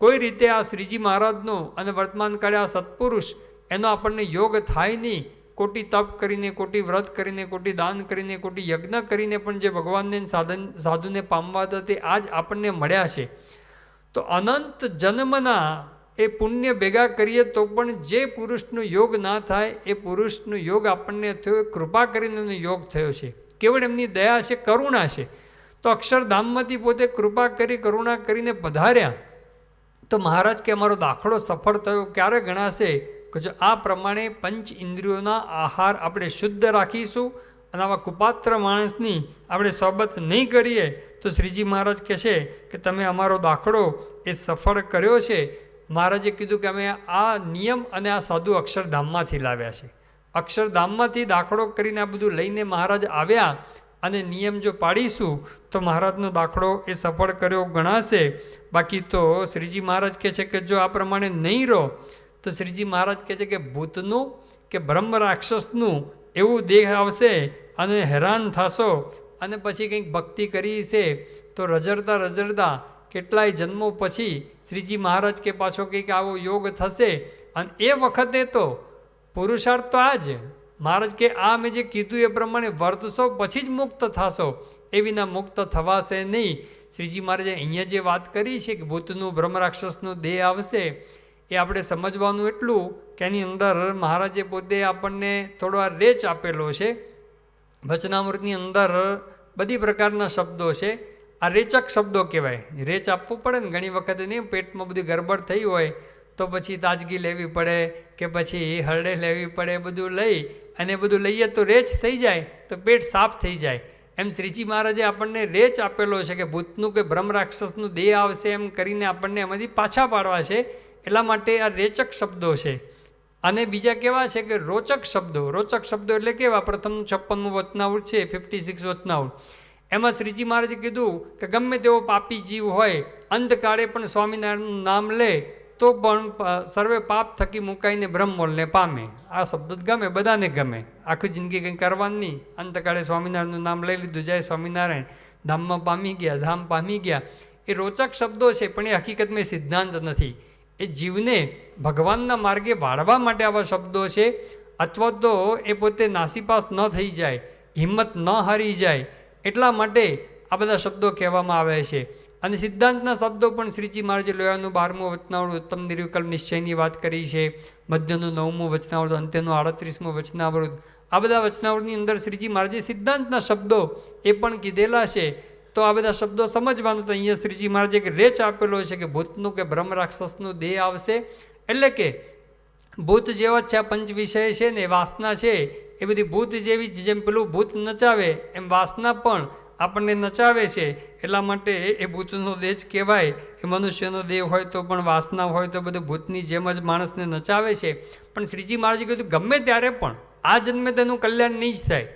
કોઈ રીતે આ શ્રીજી મહારાજનો અને વર્તમાન કાળે આ સત્પુરુષ એનો આપણને યોગ થાય નહીં. કોટી તપ કરીને, કોટી વ્રત કરીને, કોટી દાન કરીને, કોટી યજ્ઞ કરીને પણ જે ભગવાનને સાધુને પામવા હતા તે આજ આપણને મળ્યા છે. તો અનંત જન્મના એ પુણ્ય ભેગા કરીએ તો પણ જે પુરુષનો યોગ ના થાય એ પુરુષનો યોગ આપણને થયો, કૃપા કરીને એનો યોગ થયો છે. કેવળ એમની દયા છે, કરુણા છે. તો અક્ષરધામમાંથી પોતે કૃપા કરી, કરુણા કરીને પધાર્યા. તો મહારાજ કે અમારો દાખલો સફળ થયો ક્યારે ગણાશે? કે જો આ પ્રમાણે પંચ ઇન્દ્રિયોના આહાર આપણે શુદ્ધ રાખીશું અને આવા કુપાત્ર માણસની આપણે સોબત નહીં કરીએ તો શ્રીજી મહારાજ કહે છે કે તમે અમારો દાખલો એ સફળ કર્યો છે. મહારાજે કીધું કે અમે આ નિયમ અને આ સાધુ અક્ષરધામમાંથી લાવ્યા છે. અક્ષરધામમાંથી દાખલો કરીને આ બધું લઈને મહારાજ આવ્યા અને નિયમ જો પાડીશું તો મહારાજનો દાખલો એ સફળ કર્યો ગણાશે. બાકી તો શ્રીજી મહારાજ કહે છે કે જો આ પ્રમાણે નહીં રહો તો શ્રીજી મહારાજ કહે છે કે ભૂતનું કે બ્રહ્મ રાક્ષસનું એવું દેહ આવશે અને હેરાન થશો અને પછી કંઈક ભક્તિ કરી છે તો રઝળતા રઝળતા કેટલાય જન્મો પછી શ્રીજી મહારાજ કે પાછો કંઈક આવો યોગ થશે અને એ વખતે તો પુરુષાર્થ તો આ જ મહારાજ કે આ મેં જે કીધું એ પ્રમાણે વર્તશો પછી જ મુક્ત થશો, એ વિના મુક્ત થવાશે નહીં. શ્રીજી મહારાજે અહીંયા જે વાત કરી છે કે ભૂતનું બ્રહ્મ રાક્ષસનું દેહ આવશે એ આપણે સમજવાનું એટલું કે એની અંદર મહારાજે પોતે આપણને થોડો આ રેચ આપેલો છે. વચનામૃતની અંદર બધી પ્રકારના શબ્દો છે. આ રેચક શબ્દો કહેવાય. રેચ આપવું પડે ને ઘણી વખત નહીં, પેટમાં બધી ગરબડ થઈ હોય તો પછી તાજગી લેવી પડે કે પછી હરડે લેવી પડે, બધું લઈ અને બધું લઈએ તો રેચ થઈ જાય તો પેટ સાફ થઈ જાય. એમ શ્રીજી મહારાજે આપણને રેચ આપેલો છે કે ભૂતનું કે બ્રહ્મ રાક્ષસનું દેહ આવશે એમ કરીને આપણને એમાંથી પાછા પાડવા છે. એટલા માટે આ રેચક શબ્દો છે. અને બીજા કેવા છે કે રોચક શબ્દો. રોચક શબ્દો એટલે કેવા? પ્રથમનું 56મું વચનાવૃત છે, 56 વચનાવૃત. એમાં શ્રીજી મહારાજે કીધું કે ગમે તેવો પાપી જીવ હોય અંતકાળે પણ સ્વામિનારાયણનું નામ લે તો પણ સર્વે પાપ થકી મુકાઈને બ્રહ્મોલને પામે. આ શબ્દો ગમે, બધાને ગમે. આખી જિંદગી કંઈ કરવાની નહીં, અંતકાળે સ્વામિનારાયણનું નામ લઈ લીધું, જય સ્વામિનારાયણ, ધામમાં પામી ગયા, ધામ પામી ગયા. એ રોચક શબ્દો છે પણ એ હકીકતમાં સિદ્ધાંત નથી. એ જીવને ભગવાનના માર્ગે વાળવા માટે આવા શબ્દો છે. અથવા તો એ પોતે નાસીપાસ ન થઈ જાય, હિંમત ન હારી જાય એટલા માટે આ બધા શબ્દો કહેવામાં આવે છે. અને સિદ્ધાંતના શબ્દો પણ શ્રીજી મહારાજે લોયાનું 12મું વચનાવૃત ઉત્તમ નિર્વિકલ્પ નિશ્ચયની વાત કરી છે, મધ્યનું 9મું વચનાવૃત, અંત્યનું 38મું વચનાવૃત. આ બધા વચનાવૃતની અંદર શ્રીજી મહારાજે સિદ્ધાંતના શબ્દો એ પણ કીધેલા છે. તો આ બધા શબ્દો સમજવાનું. તો અહીંયા શ્રીજી મહારાજે એક રેચ આપેલો છે કે ભૂતનું કે બ્રહ્મ રાક્ષસનું દેહ આવશે. એટલે કે ભૂત જેવા જ છે આ પંચ વિષય છે ને, વાસના છે એ બધી ભૂત જેવી જ. જેમ પેલું ભૂત નચાવે એમ વાસના પણ આપણને નચાવે છે. એટલા માટે એ ભૂતનો દેહ જ કહેવાય. એ મનુષ્યનો દેહ હોય તો પણ વાસના હોય તો બધું ભૂતની જેમ જ માણસને નચાવે છે. પણ શ્રીજી મહારાજે કીધું ગમે ત્યારે પણ આ જન્મે તેનું કલ્યાણ નહીં જ થાય.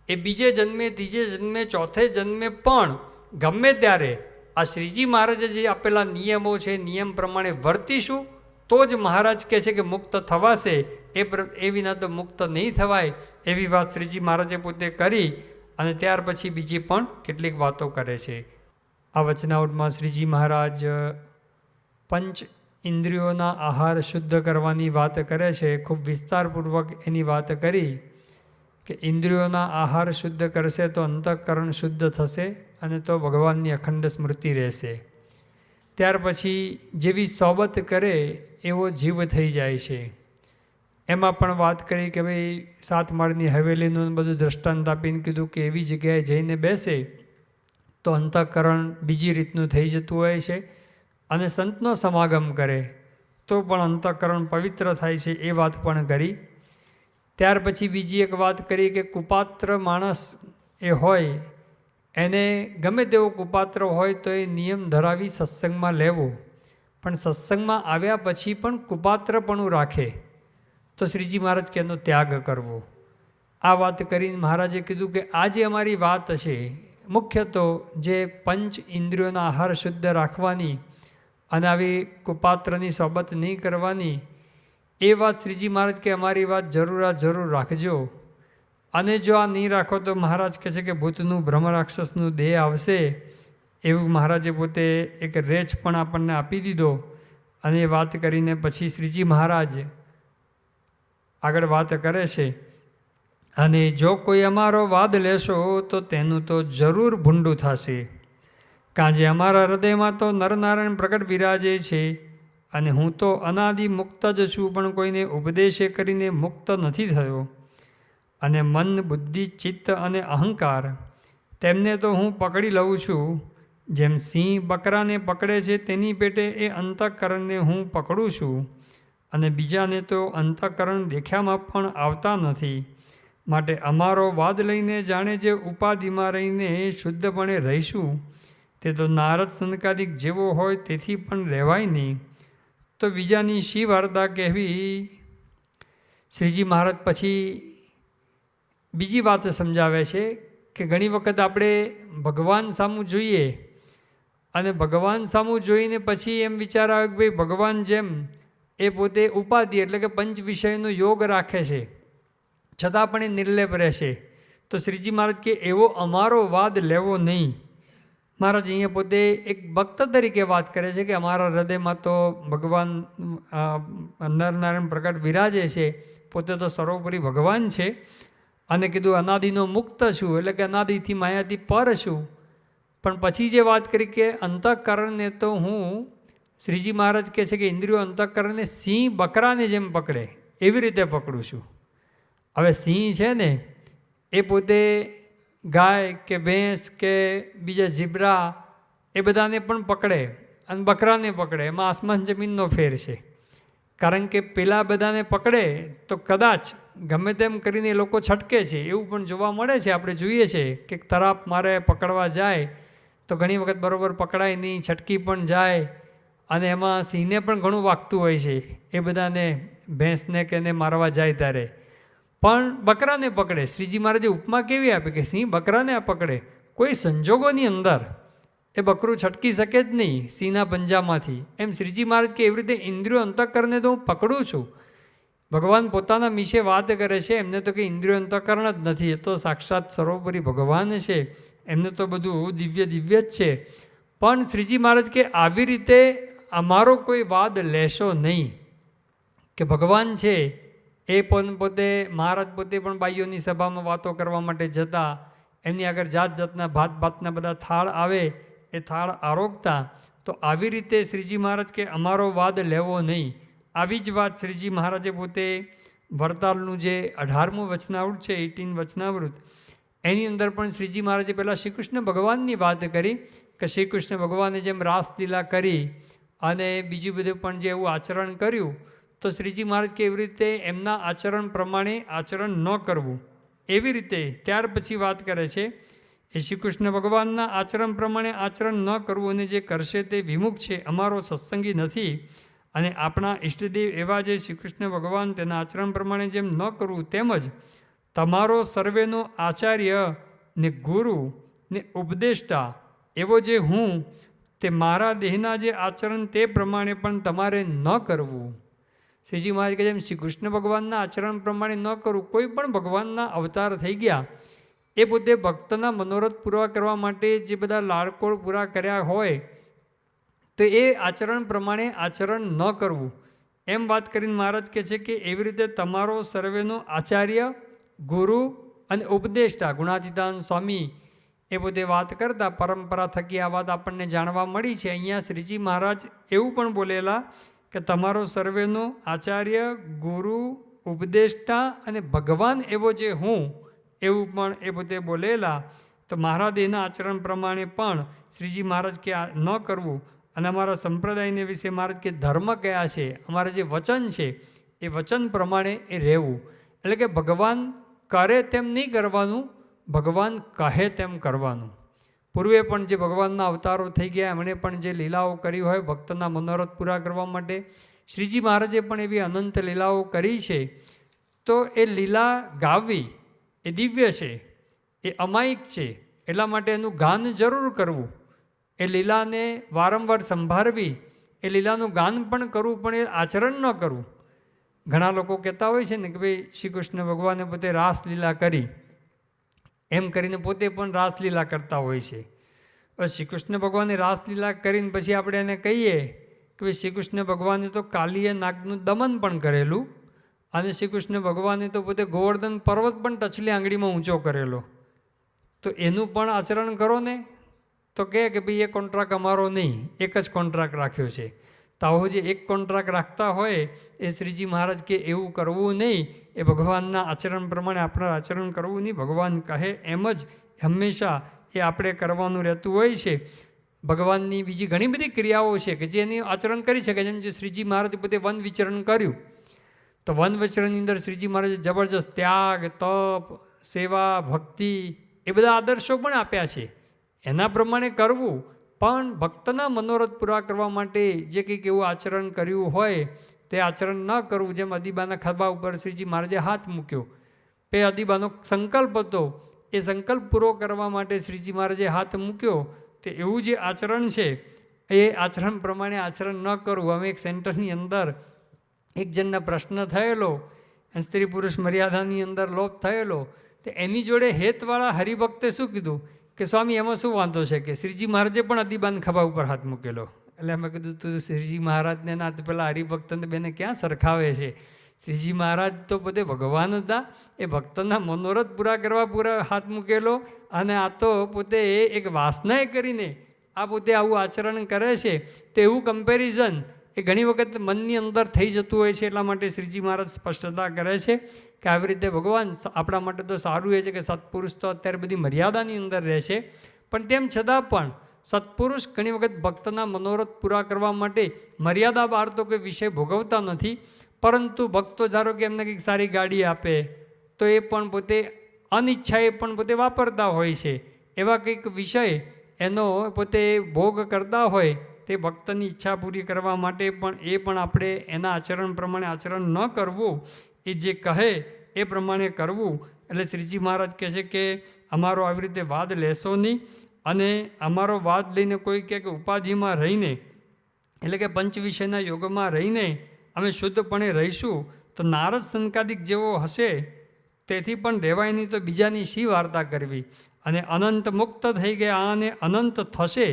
એ બીજે જન્મે, ત્રીજે જન્મે, ચોથે જન્મે પણ ગમે ત્યારે આ શ્રીજી મહારાજે જે આપેલા નિયમો છે નિયમ પ્રમાણે વર્તીશું તો જ મહારાજ કહે છે કે મુક્ત થવાશે. એ વિના તો મુક્ત નહીં થવાય. એવી વાત શ્રીજી મહારાજે પોતે કરી અને ત્યાર પછી બીજી પણ કેટલીક વાતો કરે છે. આ વચનાવૃતમાં શ્રીજી મહારાજ પંચ ઇન્દ્રિયોના આહાર શુદ્ધ કરવાની વાત કરે છે. ખૂબ વિસ્તારપૂર્વક એની વાત કરી કે ઇન્દ્રિયોના આહાર શુદ્ધ કરશે તો અંતઃકરણ શુદ્ધ થશે અને તો ભગવાનની અખંડ સ્મૃતિ રહેશે. ત્યાર પછી જેવી સોબત કરે એવો જીવ થઈ જાય છે. એમાં પણ વાત કરી કે ભાઈ 7 માળની હવેલીનું બધું દ્રષ્ટાંત આપીને કીધું કે એવી જગ્યાએ જઈને બેસે તો અંતઃકરણ બીજી રીતનું થઈ જતું હોય છે. અને સંતનો સમાગમ કરે તો પણ અંતઃકરણ પવિત્ર થાય છે. એ વાત પણ કરી. ત્યાર પછી બીજી એક વાત કરી કે કુપાત્ર માણસ એ હોય એને ગમે તેવો કુપાત્ર હોય તો એ નિયમ ધરાવી સત્સંગમાં લેવું, પણ સત્સંગમાં આવ્યા પછી પણ કુપાત્રપણું રાખે તો શ્રીજી મહારાજ કે એનો ત્યાગ કરવો. આ વાત કરીને મહારાજે કીધું કે આ જે અમારી વાત છે મુખ્ય તો જે પંચ ઇન્દ્રિયોના આહાર શુદ્ધ રાખવાની અને આવી કુપાત્રની સોબત નહીં કરવાની, એ વાત શ્રીજી મહારાજ કે અમારી વાત જરૂર રાખજો. અને જો આ નહીં રાખો તો મહારાજ કહે છે કે ભૂતનું બ્રહ્મ રાક્ષસનું દેહ આવશે. એવું મહારાજે પોતે એક રેચ પણ આપણને આપી દીધો. અને એ વાત કરીને પછી શ્રીજી મહારાજ આગળ વાત કરે છે. અને જો કોઈ અમારો વાદ લેશો તો તેનું તો જરૂર ભૂંડું થશે. કાંજે અમારા હૃદયમાં તો નરનારાયણ પ્રગટ બિરાજે છે અને હું તો અનાદિ મુક્ત જ છું, પણ કોઈને ઉપદેશે કરીને મુક્ત નથી થયો. અને મન, બુદ્ધિ, ચિત્ત અને અહંકાર તેમને તો હું પકડી લઉં છું. જેમ સિંહ બકરાને પકડે છે તેની પેટે એ અંતઃકરણને હું પકડું છું. અને બીજાને તો અંતઃકરણ દેખ્યામાં પણ આવતા નથી, માટે અમારો વાદ લઈને જાણે જે ઉપાધિમાં રહીને શુદ્ધપણે રહીશું તે તો નારદ સંકાદિક જેવો હોય તેથી પણ રહેવાય નહીં. તો બીજાની શી વાર્તા કહેવી. શ્રીજી મહારાજ પછી બીજી વાત સમજાવે છે કે ઘણી વખત આપણે ભગવાન સામું જોઈએ અને ભગવાન સામું જોઈને પછી એમ વિચાર આવે કે ભાઈ ભગવાન જેમ એ પોતે ઉપાધિ એટલે કે પંચ વિષયનો યોગ રાખે છે છતાં પણ એ નિર્લેપ રહેશે. તો શ્રીજી મહારાજ કે એવો અમારો વાદ લેવો નહીં. મહારાજ અહીંયા પોતે એક ભક્ત તરીકે વાત કરે છે કે અમારા હૃદયમાં તો ભગવાન નરનારાયણ પ્રગટ બિરાજે છે, પોતે તો સર્વોપરી ભગવાન છે અને કીધું અનાદિનો મુક્ત છું એટલે કે અનાદિથી માયાથી પર છું. પણ પછી જે વાત કરી કે અંતઃકરણને તો હું શ્રીજી મહારાજ કહે છે કે ઇન્દ્રિયો અંતઃકરણને સિંહ બકરાને જેમ પકડે એવી રીતે પકડું છું. હવે સિંહ છે ને એ પોતે ગાય કે ભેંસ કે બીજા ઝીબ્રા એ બધાને પણ પકડે અને બકરાને પકડે, એમાં આસમાન જમીનનો ફેર છે. કારણ કે પેલા બધાને પકડે તો કદાચ ગમે તેમ કરીને એ લોકો છટકે છે એવું પણ જોવા મળે છે. આપણે જોઈએ છે કે તરાપ મારે પકડવા જાય તો ઘણી વખત બરાબર પકડાય નહીં, છટકી પણ જાય અને એમાં સિંહને પણ ઘણું વાગતું હોય છે એ બધાને ભેંસને કે એને મારવા જાય ત્યારે. પણ બકરાને પકડે. શ્રીજી મહારાજે ઉપમા કેવી આપે કે સિંહ બકરાને પકડે, કોઈ સંજોગોની અંદર એ બકરું છટકી શકે જ નહીં સિંહના પંજામાંથી. એમ શ્રીજી મહારાજ કે એવી રીતે ઇન્દ્રિયો અંતઃકરણને તો હું પકડું છું. ભગવાન પોતાના વિશે વાત કરે છે, એમને તો કંઈ ઇન્દ્રિયો અંતઃકરણ જ નથી, એ તો સાક્ષાત સર્વોપરી ભગવાન છે, એમને તો બધું દિવ્ય દિવ્ય જ છે. પણ શ્રીજી મહારાજ કે આવી રીતે અમારો કોઈ વાદ લેશો નહીં. કે ભગવાન છે એ પણ પોતે મહારાજ પોતે પણ બાઈઓની સભામાં વાતો કરવા માટે જતા, એમની આગળ જાત જાતના ભાત ભાતના બધા થાળ આવે એ થાળ આરોગતા. તો આવી રીતે શ્રીજી મહારાજ કે અમારો વાદ લેવો નહીં. આવી જ વાત શ્રીજી મહારાજે પોતે વરતાલનું જે 18મું વચનાવૃત છે 18 વચનાવૃત એની અંદર પણ શ્રીજી મહારાજે પહેલાં શ્રી કૃષ્ણ ભગવાનની વાત કરી કે શ્રી કૃષ્ણ ભગવાને જેમ રાસલીલા કરી અને બીજું બધું પણ જે એવું આચરણ કર્યું તો શ્રીજી મહારાજ કે એવી રીતે એમના આચરણ પ્રમાણે આચરણ ન કરવું. એવી રીતે ત્યાર પછી વાત કરે છે એ શ્રી કૃષ્ણ ભગવાનના આચરણ પ્રમાણે આચરણ ન કરવું અને જે કરશે તે વિમુખ છે, અમારો સત્સંગી નથી. અને આપણા ઈષ્ટદેવ એવા જે શ્રી કૃષ્ણ ભગવાન તેના આચરણ પ્રમાણે જેમ ન કરવું તેમજ તમારો સર્વેનો આચાર્ય ને ગુરુ ને ઉપદેષ્ટા એવો જે હું તે મારા દેહના જે આચરણ તે પ્રમાણે પણ તમારે ન કરવું. શ્રીજી મહારાજ કહે જેમ શ્રી કૃષ્ણ ભગવાનના આચરણ પ્રમાણે ન કરવું. કોઈ પણ ભગવાનના અવતાર થઈ ગયા એ પોતે ભક્તના મનોરથ પૂરા કરવા માટે જે બધા લાડકોળ પૂરા કર્યા હોય તો એ આચરણ પ્રમાણે આચરણ ન કરવું. એમ વાત કરીને મહારાજ કહે છે કે એવી રીતે તમારો સર્વેનો આચાર્ય ગુરુ અને ઉપદેષ્ટા ગુણાતીતાનંદ સ્વામી એ પોતે વાત કરતા પરંપરા થકી આ વાત આપણને જાણવા મળી છે. અહીંયા શ્રીજી મહારાજ એવું પણ બોલેલા કે તમારો સર્વેનો આચાર્ય ગુરુ ઉપદેષ્ટા અને ભગવાન એવો જે હું એવું પણ એ પોતે બોલેલા. તો મારા દેહના આચરણ પ્રમાણે પણ શ્રીજી મહારાજ કે આ ન કરવું. અને અમારા સંપ્રદાયને વિશે મહારાજ કે ધર્મ કયા છે, અમારા જે વચન છે એ વચન પ્રમાણે એ રહેવું. એટલે કે ભગવાન કરે તેમ નહીં કરવાનું, ભગવાન કહે તેમ કરવાનું. પૂર્વે પણ જે ભગવાનના અવતારો થઈ ગયા એમણે પણ જે લીલાઓ કરી હોય ભક્તના મનોરથ પૂરા કરવા માટે, શ્રીજી મહારાજે પણ એવી અનંત લીલાઓ કરી છે. તો એ લીલા ગાવવી એ દિવ્ય છે, એ અમાયિક છે, એટલા માટે એનું ગાન જરૂર કરવું. એ લીલાને વારંવાર સંભાળવી, એ લીલાનું ગાન પણ કરવું પણ એ આચરણ ન કરવું. ઘણા લોકો કહેતા હોય છે ને કે ભાઈ શ્રી કૃષ્ણ ભગવાને પોતે રાસલીલા કરી એમ કરીને પોતે પણ રાસલીલા કરતા હોય છે. બસ શ્રી કૃષ્ણ ભગવાને રાસલીલા કરીને પછી આપણે એને કહીએ કે ભાઈ શ્રી કૃષ્ણ ભગવાને તો કાલીય નાગનું દમન પણ કરેલું અને શ્રી કૃષ્ણ ભગવાને તો પોતે ગોવર્ધન પર્વત પણ ટચલી આંગળીમાં ઊંચો કરેલો, તો એનું પણ આચરણ કરો ને. તો કહે કે ભાઈ એ કોન્ટ્રાક્ટ અમારો નહીં, એક જ કોન્ટ્રાક્ટ રાખ્યો છે. તો આવો જે એક કોન્ટ્રાક્ટ રાખતા હોય એ શ્રીજી મહારાજ કે એવું કરવું નહીં, એ ભગવાનના આચરણ પ્રમાણે આપણે આચરણ કરવું નહીં. ભગવાન કહે એમ જ હંમેશા એ આપણે કરવાનું રહેતું હોય છે. ભગવાનની બીજી ઘણી બધી ક્રિયાઓ છે કે જે એની આચરણ કરી શકે. જેમ જે શ્રીજી મહારાજે પોતે વન વિચરણ કર્યું તો વન વચનની અંદર શ્રીજી મહારાજે જબરજસ્ત ત્યાગ, તપ, સેવા, ભક્તિ એ બધા આદર્શો પણ આપ્યા છે. એના પ્રમાણે કરવું, પણ ભક્તના મનોરથ પૂરા કરવા માટે જે કંઈક એવું આચરણ કર્યું હોય તે આચરણ ન કરવું. જેમ અદીબાના ખભા ઉપર શ્રીજી મહારાજે હાથ મૂક્યો, તે અદીબાનો સંકલ્પ હતો, એ સંકલ્પ પૂરો કરવા માટે શ્રીજી મહારાજે હાથ મૂક્યો. તે એવું જે આચરણ છે એ આચરણ પ્રમાણે આચરણ ન કરવું. અમે એક સેન્ટરની અંદર એક જણના પ્રશ્ન થયેલો, સ્ત્રી પુરુષ મર્યાદાની અંદર લોપ થયેલો, તો એની જોડે હેતવાળા હરિભક્તે શું કીધું કે સ્વામી એમાં શું વાંધો છે કે શ્રીજી મહારાજે પણ અદીબાન ખભા ઉપર હાથ મૂકેલો. એટલે અમે કીધું તું શ્રીજી મહારાજને ના પેલા હરિભક્તને બેને ક્યાં સરખાવે છે? શ્રીજી મહારાજ તો પોતે ભગવાન હતા, એ ભક્તના મનોરથ પૂરા કરવા હાથ મૂકેલો, અને આ તો પોતે એક વાસનાએ કરીને આ પોતે આવું આચરણ કરે છે. તો એવું કમ્પેરિઝન એ ઘણી વખત મનની અંદર થઈ જતું હોય છે. એટલા માટે શ્રીજી મહારાજ સ્પષ્ટતા કરે છે કે આવી રીતે ભગવાન આપણા માટે તો સારું એ છે કે સત્પુરુષ તો અત્યારે બધી મર્યાદાની અંદર રહે છે, પણ તેમ છતાં પણ સત્પુરુષ ઘણી વખત ભક્તના મનોરથ પૂરા કરવા માટે મર્યાદા બહાર તો કોઈ વિષય ભોગવતા નથી, પરંતુ ભક્તો ધારો કે એમને કંઈક સારી ગાડી આપે તો એ પણ પોતે અનિચ્છાએ પણ પોતે વાપરતા હોય છે. એવા કંઈક વિષય એનો પોતે ભોગ કરતા હોય તે ભક્તની ઈચ્છા પૂરી કરવા માટે પણ આપણે એના આચરણ પ્રમાણે આચરણ ન કરવું, એ જે કહે એ પ્રમાણે કરવું. એટલે શ્રીજી મહારાજ કહે છે કે અમારો આવી રીતે વાદ લેશો નહીં, અને અમારો વાદ લઈને કોઈ કહે કે ઉપાધિમાં રહીને, એટલે કે પંચ વિષયના યોગમાં રહીને અમે શુદ્ધપણે રહીશું તો નારદ સંકાદિક જેવો હશે તેથી પણ રહેવાય નહીં, તો બીજાની શી વાર્તા કરવી? અને અનંત મુક્ત થઈ ગયા અને અનંત થશે,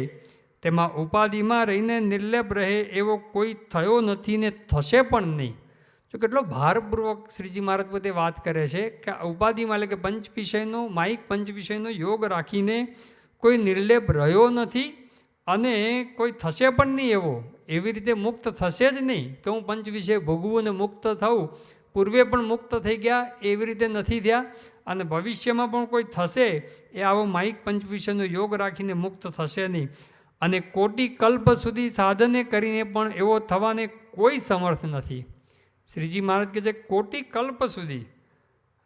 તેમાં ઉપાધિમાં રહીને નિર્લેપ રહે એવો કોઈ થયો નથી ને થશે પણ નહીં. તો કેટલો ભારપૂર્વક શ્રીજી મહારાજ પોતે વાત કરે છે કે ઉપાધિમાં એટલે કે પંચ વિષયનો માઇક પંચ વિષયનો યોગ રાખીને કોઈ નિર્લેપ રહ્યો નથી અને કોઈ થશે પણ નહીં એવો. એવી રીતે મુક્ત થશે જ નહીં કે હું પંચ વિષય ભોગવું અને મુક્ત થવું. પૂર્વે પણ મુક્ત થઈ ગયા એવી રીતે નથી થયા, અને ભવિષ્યમાં પણ કોઈ થશે એ આવો માઇક પંચ વિષયનો યોગ રાખીને મુક્ત થશે નહીં. અને કોટી કલ્પ સુધી સાધને કરીને પણ એવો થવાને કોઈ સમર્થ નથી. શ્રીજી મહારાજ કહે છે કોટી કલ્પ સુધી,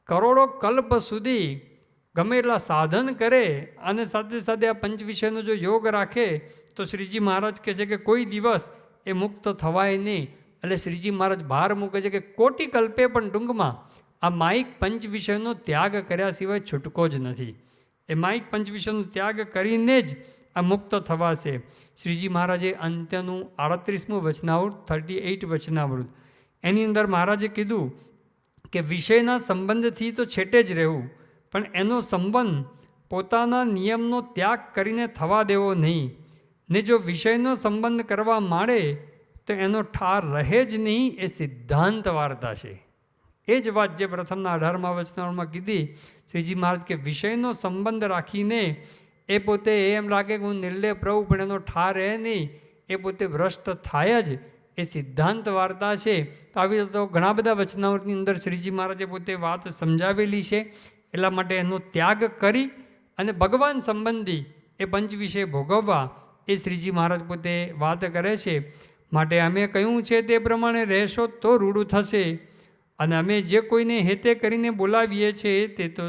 કરોડો કલ્પ સુધી ગમે એટલા સાધન કરે અને સાથે સાથે આ પંચ વિષયનો જો યોગ રાખે તો શ્રીજી મહારાજ કહે છે કે કોઈ દિવસ એ મુક્ત થવાય નહીં. એટલે શ્રીજી મહારાજ ભાર મૂકે છે કે કોટી કલ્પે પણ ટૂંકમાં આ માઇક પંચ વિષયનો ત્યાગ કર્યા સિવાય છૂટકો જ નથી. એ માઇક પંચ વિષયનો ત્યાગ કરીને જ આ મુક્ત થવાશે. શ્રીજી મહારાજે અંત્યનું 38મું વચનામૃત 38 વચનામૃત એની અંદર મહારાજે કીધું કે વિષયના સંબંધથી તો છેટે જ રહેવું, પણ એનો સંબંધ પોતાના નિયમનો ત્યાગ કરીને થવા દેવો નહીં. ને જો વિષયનો સંબંધ કરવા માંડે તો એનો ઠાર રહે જ નહીં. એ સિદ્ધાંત વાર્તા છે. એ જ વાત જે પ્રથમના 18મા વચનામૃતમાં કીધી શ્રીજી મહારાજ કે વિષયનો સંબંધ રાખીને એ પોતે એમ લાગે કે હું નિર્લેપ રહું પણ એનો ઠાર રહે નહીં, એ પોતે ભ્રષ્ટ થાય જ. એ સિદ્ધાંત વાર્તા છે. તો આવી તો ઘણા બધા વચનામૃતની અંદર શ્રીજી મહારાજે પોતે વાત સમજાવેલી છે. એટલા માટે એનો ત્યાગ કરી અને ભગવાન સંબંધી એ પંચ વિષય ભોગવવા એ શ્રીજી મહારાજ પોતે વાત કરે છે. માટે અમે કહ્યું છે તે પ્રમાણે રહેશો તો રૂડું થશે, અને અમે જે કોઈને હેતે કરીને બોલાવીએ છીએ તે તો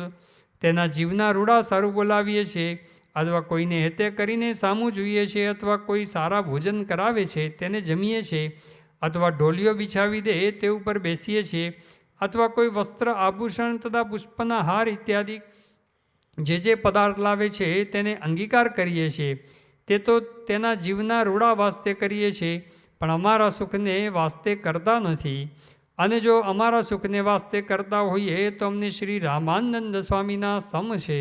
તેના જીવના રૂડા સારું બોલાવીએ છીએ, અથવા કોઈને હેતે કરીને સામું જોઈએ છીએ, અથવા કોઈ સારા ભોજન કરાવે છે તેને જમીએ છીએ, અથવા ઢોલિયો બિછાવી દે તે ઉપર બેસીએ છીએ, અથવા કોઈ વસ્ત્ર આભૂષણ તથા પુષ્પના હાર ઇત્યાદિ જે પદાર્થ લાવે છે તેને અંગીકાર કરીએ છીએ. તે તો તેના જીવના રૂડા વાસ્તે કરીએ છીએ, પણ અમારા સુખને વાસ્તે કરતા નથી. અને જો અમારા સુખને વાસ્તે કરતા હોઈએ તો અમને શ્રી રામાનંદ સ્વામીના સમ છે.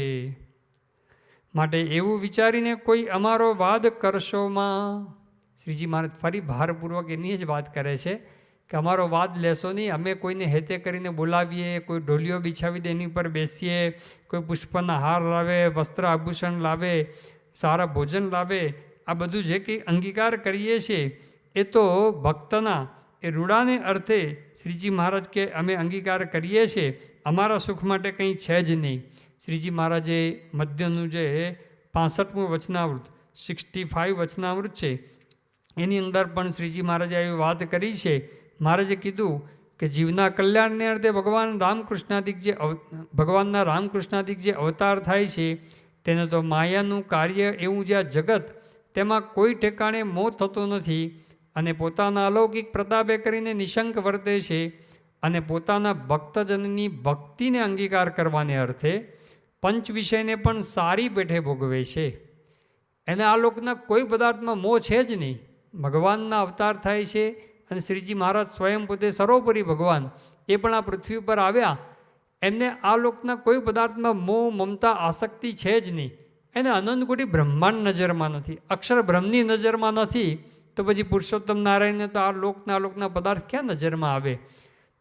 માટે એવું વિચારીને કોઈ અમારો વાદ કરશોમાં. શ્રીજી મહારાજ ફરી ભારપૂર્વક એની જ વાત કરે છે કે અમારો વાદ લેશો નહીં. અમે કોઈને હેતે કરીને બોલાવીએ, કોઈ ઢોલિયો બિછાવી દે એની પર બેસીએ, કોઈ પુષ્પના હાર લાવે, વસ્ત્ર આભૂષણ લાવે, સારા ભોજન લાવે, આ બધું જે કંઈ અંગીકાર કરીએ છીએ એ તો ભક્તના એ રૂડાને અર્થે શ્રીજી મહારાજ કે અમે અંગીકાર કરીએ છીએ, અમારા સુખ માટે કંઈ છે જ નહીં. શ્રીજી મહારાજે મધ્યનું જે 65મું વચનામૃત 65 વચનામૃત છે એની અંદર પણ શ્રીજી મહારાજે આવી વાત કરી છે. મહારાજે કીધું કે જીવના કલ્યાણને અર્થે ભગવાનના રામકૃષ્ણાદિક જે અવતાર થાય છે તેને તો માયાનું કાર્ય એવું જે આ જગત તેમાં કોઈ ઠેકાણે મોહ થતો નથી અને પોતાના અલૌકિક પ્રતાપે કરીને નિશંક વર્તે છે અને પોતાના ભક્તજનની ભક્તિને અંગીકાર કરવાને અર્થે પંચ વિષયને પણ સારી પેઠે ભોગવે છે. એને આ લોકના કોઈ પદાર્થમાં મોહ છે જ નહીં. ભગવાનના અવતાર થાય છે અને શ્રીજી મહારાજ સ્વયં પોતે સર્વોપરી ભગવાન એ પણ આ પૃથ્વી પર આવ્યા. એમને આ લોકના કોઈ પદાર્થમાં મોહ મમતા આસક્તિ છે જ નહીં. એને અનંત કોટી બ્રહ્માંડ નજરમાં નથી, અક્ષર બ્રહ્મની નજરમાં નથી, તો પછી પુરુષોત્તમ નારાયણને તો આ લોકના પદાર્થ ક્યાં નજરમાં આવે?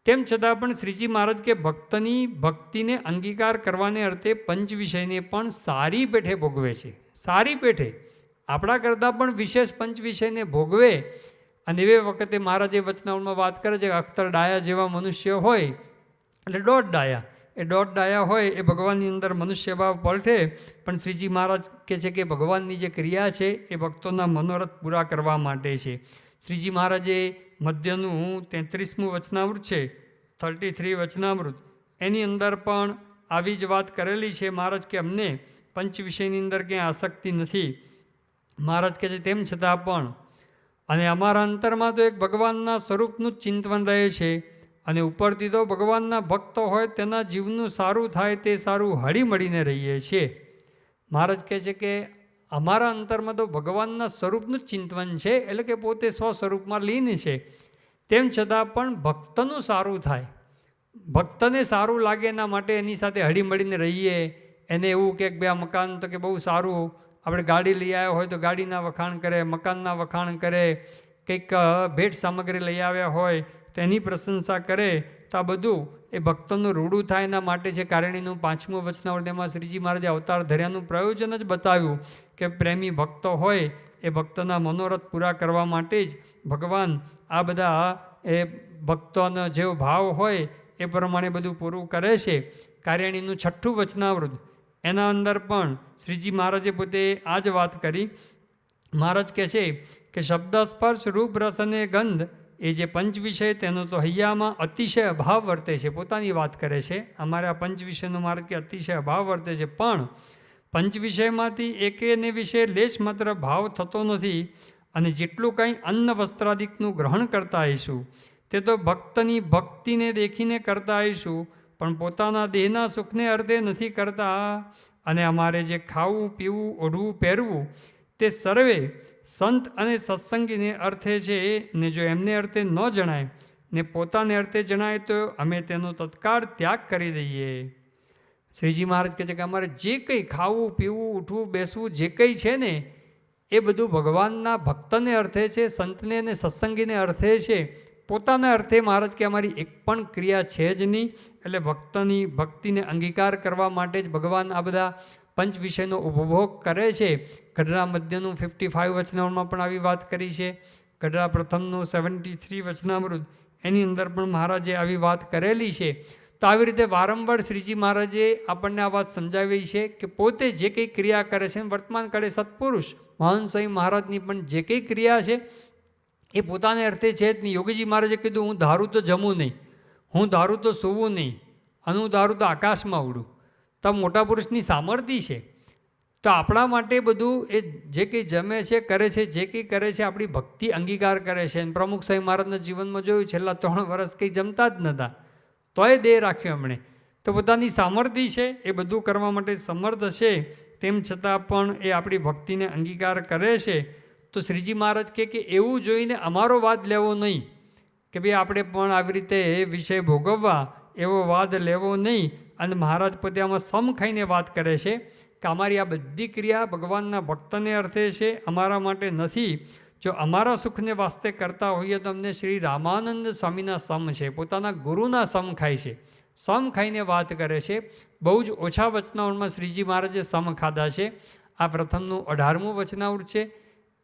તેમ છતાં પણ શ્રીજી મહારાજ કે ભક્તની ભક્તિને અંગીકાર કરવાને અર્થે પંચ વિષયને પણ સારી પેઠે ભોગવે છે. સારી પેઠે આપણા કરતાં પણ વિશેષ પંચ વિષયને ભોગવે. અને એ વખતે મહારાજે વચનાવળમાં વાત કરે છે કે અખ્તર ડાયા જેવા મનુષ્ય હોય એટલે દોઢ ડાયા, એ દોઢ ડાયા હોય એ ભગવાનની અંદર મનુષ્ય ભાવ પલટે. પણ શ્રીજી મહારાજ કહે છે કે ભગવાનની જે ક્રિયા છે એ ભક્તોના મનોરથ પૂરા કરવા માટે છે. શ્રીજી મહારાજે મધ્યનું 33મું વચનામૃત છે, 33 વચનામૃત, એની અંદર પણ આવી જ વાત કરેલી છે. મહારાજ કે અમને પંચ વિષયની અંદર ક્યાંય આસક્તિ નથી. મહારાજ કહે છે તેમ છતાં પણ અને અમારા અંતરમાં તો એક ભગવાનના સ્વરૂપનું જ ચિંતન રહે છે અને ઉપરથી તો ભગવાનના ભક્તો હોય તેના જીવનું સારું થાય તે સારું હળીમળીને રહીએ છીએ. મહારાજ કહે છે કે અમારા અંતરમાં તો ભગવાનના સ્વરૂપનું જ ચિંતન છે, એટલે કે પોતે સ્વ સ્વરૂપમાં લીન છે. તેમ છતાં પણ ભક્તનું સારું થાય, ભક્તને સારું લાગે એના માટે એની સાથે હળીમળીને રહીએ. એને એવું કે બે આ મકાન તો કે બહુ સારું, આપણે ગાડી લઈ આવ્યા હોય તો ગાડીના વખાણ કરે, મકાનના વખાણ કરે, કંઈક ભેટ સામગ્રી લઈ આવ્યા હોય તો એની પ્રશંસા કરે. તો આ બધું એ ભક્તોનું રૂડું થાય એના માટે છે. કારણીનું 5મું વચનામૃત એમાં શ્રીજી મહારાજે અવતાર ધર્યાનું પ્રયોજન જ બતાવ્યું કે પ્રેમી ભક્તો હોય એ ભક્તોના મનોરથ પૂરા કરવા માટે જ ભગવાન આ બધા એ ભક્તોનો જેવો ભાવ હોય એ પ્રમાણે બધું પૂરું કરે છે. કાર્યાણીનું 6મું વચનામૃત એના અંદર પણ શ્રીજી મહારાજે પોતે આ જ વાત કરી. મહારાજ કહે છે કે શબ્દ સ્પર્શ રૂપ રસ અને ગંધ એ જે પંચ વિષય તેનો તો હૈયામાં અતિશય અભાવ વર્તે છે. પોતાની વાત કરે છે, અમારે આ પંચ વિષયનો મહારાજ કે અતિશય અભાવ વર્તે છે. પણ પંચ વિષયમાંથી એકેને વિશે લેશ માત્ર ભાવ થતો નથી. અને જેટલું કંઈ અન્ન વસ્ત્રાદિકનું ગ્રહણ કરતા આવીશું તે તો ભક્તની ભક્તિને દેખીને કરતા આવીશું, પણ પોતાના દેહના સુખને અર્થે નથી કરતા. અને અમારે જે ખાવું પીવું ઓઢવું પહેરવું તે સર્વે સંત અને સત્સંગીને અર્થે છે. ને જો એમને અર્થે ન જણાય ને પોતાને અર્થે જણાય તો અમે તેનો તત્કાળ ત્યાગ કરી દઈએ. શ્રીજી મહારાજ કહે છે કે અમારે જે કંઈ ખાવું પીવું ઉઠવું બેસવું જે કંઈ છે ને એ બધું ભગવાનના ભક્તને અર્થે છે, સંતને અને સત્સંગીને અર્થે છે. પોતાના અર્થે મહારાજ કે અમારી એક પણ ક્રિયા છે જ નહીં. એટલે ભક્તની ભક્તિને અંગીકાર કરવા માટે જ ભગવાન આ બધા પંચ વિષયનો ઉપભોગ કરે છે. ગઢડા મધ્યનું 55 વચનામૃતમાં પણ આવી વાત કરી છે. ગઢડા પ્રથમનું 73 વચનામૃત એની અંદર પણ મહારાજે આવી વાત કરેલી છે. તો આવી રીતે વારંવાર શ્રીજી મહારાજે આપણને આ વાત સમજાવી છે કે પોતે જે કંઈ ક્રિયા કરે છે, વર્તમાન કાળે સત્પુરુષ મહાન સ્વામી મહારાજની પણ જે કંઈ ક્રિયા છે એ પોતાને અર્થે છે જ નહીં. યોગીજી મહારાજે કીધું હું ધારું તો જમું નહીં, હું ધારું તો સૂવું નહીં, અને હું ધારું તો આકાશમાં ઉડું. તો મોટા પુરુષની સામર્થ્ય છે. તો આપણા માટે બધું એ જે કંઈ જમે છે કરે છે, જે કંઈ કરે છે આપણી ભક્તિ અંગીકાર કરે છે. અને પ્રમુખ સ્વામી મહારાજના જીવનમાં જોયું છેલ્લા 3 વર્ષ કંઈ જમતા જ નહોતા, તોય દેહ રાખ્યો એમણે. તો પોતાની સામર્થ્ય છે એ બધું કરવા માટે સમર્થ છે. તેમ છતાં પણ એ આપણી ભક્તિને અંગીકાર કરે છે. તો શ્રીજી મહારાજ કહે કે એવું જોઈને અમારો વાદ લેવો નહીં કે ભાઈ આપણે પણ આવી રીતે એ વિષય ભોગવવા, એવો વાદ લેવો નહીં. અને મહારાજ પોતે આમાં સમ ખાઈને વાત કરે છે કે અમારી આ બધી ક્રિયા ભગવાનના ભક્તને અર્થે છે, અમારા માટે નથી. જો અમારા સુખને વાસ્તે કરતા હોઈએ તો અમને શ્રી રામાનંદ સ્વામીના સમ છે, પોતાના ગુરુના સમ ખાય છે. સમ ખાઈને વાત કરે છે. બહુ જ ઓછા વચનાવૃતમાં શ્રીજી મહારાજે સમ ખાધા છે. આ પ્રથમનું 18મું વચનાવૃત છે,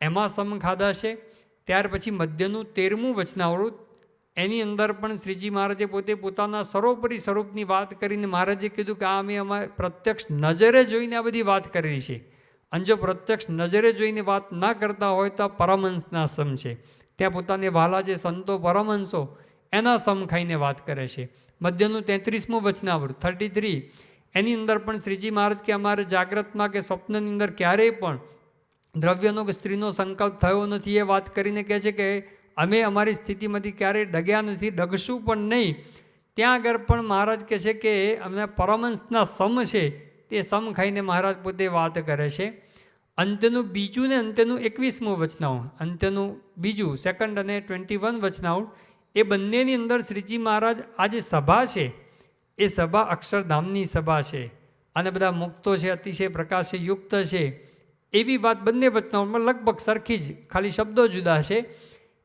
એમાં સમ ખાધા છે. ત્યાર પછી મધ્યનું 13મું વચનાવૃત એની અંદર પણ શ્રીજી મહારાજે પોતે પોતાના સર્વોપરી સ્વરૂપની વાત કરીને મહારાજે કીધું કે આ અમે અમારે પ્રત્યક્ષ નજરે જોઈને આ બધી વાત કરી છે. અને જો પ્રત્યક્ષ નજરે જોઈને વાત ના કરતા હોય તો આ પરમહંસના સમ છે. ત્યાં પોતાને વહાલા જે સંતો પરમહંસો એના સમ ખાઈને વાત કરે છે. મધ્યનું 33મું વચનામૃત 33, એની અંદર પણ શ્રીજી મહારાજ કે અમારે જાગ્રતમાં કે સ્વપ્નની અંદર ક્યારેય પણ દ્રવ્યનો કે સ્ત્રીનો સંકલ્પ થયો નથી એ વાત કરીને કહે છે કે અમે અમારી સ્થિતિમાંથી ક્યારેય ડગ્યા નથી, ડગશું પણ નહીં. ત્યાં આગળ પણ મહારાજ કહે છે કે અમને પરમહંસના સમ છે તે સમ ખાઈને મહારાજ પોતે વાત કરે છે. અંત્યનું બીજું ને અંત્યનું 21મું વચનામૃત, અંત્યનું બીજું સેકન્ડ અને 21 વચનામૃત, એ બંનેની અંદર શ્રીજી મહારાજ આ જે સભા છે એ સભા અક્ષરધામની સભા છે અને બધા મુક્તો છે, અતિશય પ્રકાશે યુક્ત છે, એવી વાત બંને વચનામૃતમાં લગભગ સરખી જ, ખાલી શબ્દો જુદા છે.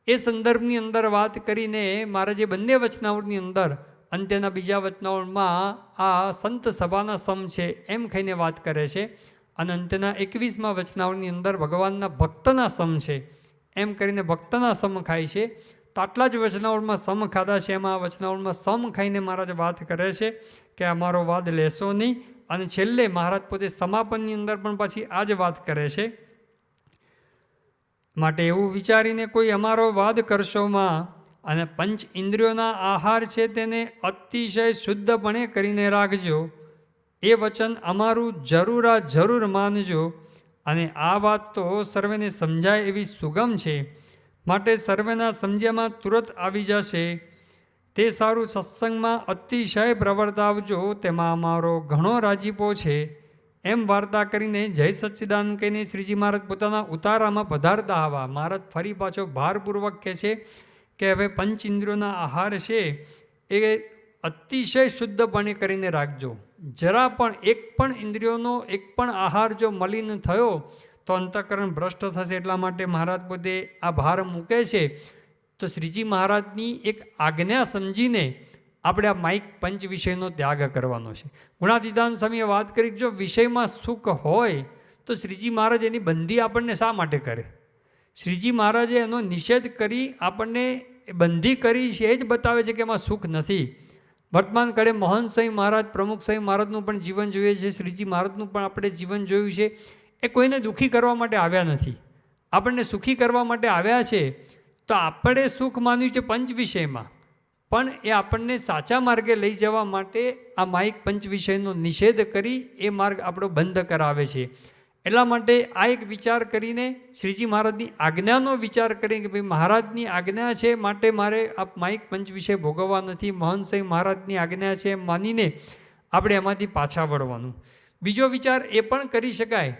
એ સંદર્ભની અંદર વાત કરીને મહારાજે બંને વચનામૃતની અંદર અંત્યના બીજા વચનામૃતમાં આ સંત સભાના સમ છે એમ ખાઈને વાત કરે છે અને અંત્યના 21મા વચનામૃતની અંદર ભગવાનના ભક્તના સમ છે એમ કરીને ભક્તના સમ ખાય છે. તો આટલા જ વચનામૃતમાં સમ ખાધા છે, એમાં આ વચનામૃતમાં સમ ખાઈને મહારાજ વાત કરે છે કે અમારો વાદ લેશો નહીં. અને છેલ્લે મહારાજ પોતે સમાપનની અંદર પણ પાછી આ જ વાત કરે છે. માટે એવું વિચારીને કોઈ અમારો વાદ કરશોમાં અને પંચ ઇન્દ્રિયોના આહાર છે તેને અતિશય શુદ્ધપણે કરીને રાખજો. એ વચન અમારું જરૂર માનજો. અને આ વાત તો સર્વેને સમજાય એવી સુગમ છે, માટે સર્વેના સમજ્યામાં તુરત આવી જશે. તે સારું સત્સંગમાં અતિશય પ્રવર્તાવજો, તેમાં અમારો ઘણો રાજીપો છે. એમ વાર્તા કરીને જય સચ્ચિદાનંદ કહીને શ્રીજી મહારાજ પોતાના ઉતારામાં પધારતા હવા મહારાજ ફરી પાછો ભારપૂર્વક કહે છે કે હવે પંચ ઇન્દ્રિયોના આહાર છે એ અતિશય શુદ્ધપણે કરીને રાખજો. જરા પણ એક પણ ઇન્દ્રિયોનો એક પણ આહાર જો મલિન થયો તો અંતઃકરણ ભ્રષ્ટ થશે. એટલા માટે મહારાજ પોતે આ ભાર મૂકે છે. તો શ્રીજી મહારાજની એક આજ્ઞા સમજીને આપણે આ માઇક પંચ વિષયનો ત્યાગ કરવાનો છે. ગુણાતીતાનંદ સ્વામીએ વાત કરી જો વિષયમાં સુખ હોય તો શ્રીજી મહારાજ એની બંધી આપણને શા માટે કરે? શ્રીજી મહારાજે એનો નિષેધ કરી આપણને બંધી કરી છે એ જ બતાવે છે કે એમાં સુખ નથી. વર્તમાન કાળે મોહન સાંઈ મહારાજ, પ્રમુખ સાંઈ મહારાજનું પણ જીવન જોઈએ છે, શ્રીજી મહારાજનું પણ આપણે જીવન જોયું છે. એ કોઈને દુઃખી કરવા માટે આવ્યા નથી, આપણને સુખી કરવા માટે આવ્યા છે. તો આપણે સુખ માન્યું છે પંચ વિષયમાં, પણ એ આપણને સાચા માર્ગે લઈ જવા માટે આ માઇક પંચ વિષયનો નિષેધ કરી એ માર્ગ આપણો બંધ કરાવે છે. એટલા માટે આ એક વિચાર કરીને શ્રીજી મહારાજની આજ્ઞાનો વિચાર કરી કે ભાઈ મહારાજની આજ્ઞા છે માટે મારે આ માઇક પંચ વિષય ભોગવવા નથી, મોહન સાંઈ મહારાજની આજ્ઞા છે એમ માનીને આપણે એમાંથી પાછા વળવાનું. બીજો વિચાર એ પણ કરી શકાય,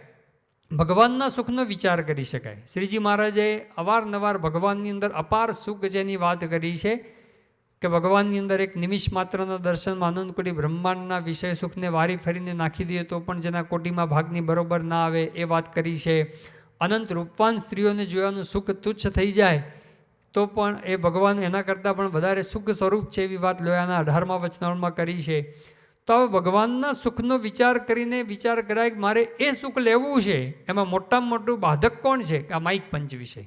ભગવાનના સુખનો વિચાર કરી શકાય. શ્રીજી મહારાજે અવારનવાર ભગવાનની અંદર અપાર સુખ જેની વાત કરી છે કે ભગવાનની અંદર એક નિમિષ માત્રના દર્શનમાં અનંત કોટી બ્રહ્માંડના વિષય સુખને વારી ફરીને નાખી દઈએ તો પણ જેના કોટીમાં ભાગની બરોબર ના આવે એ વાત કરી છે. અનંત રૂપવાન સ્ત્રીઓને જોવાનું સુખ તુચ્છ થઈ જાય તો પણ એ ભગવાન એના કરતાં પણ વધારે સુખ સ્વરૂપ છે એવી વાત લોયાના 18મા વચનામૃતમાં કરી છે. તો હવે ભગવાનના સુખનો વિચાર કરીને વિચાર કરાય કે મારે એ સુખ લેવું છે, એમાં મોટામાં મોટું બાધક કોણ છે? આ માઇક પંચ વિષય.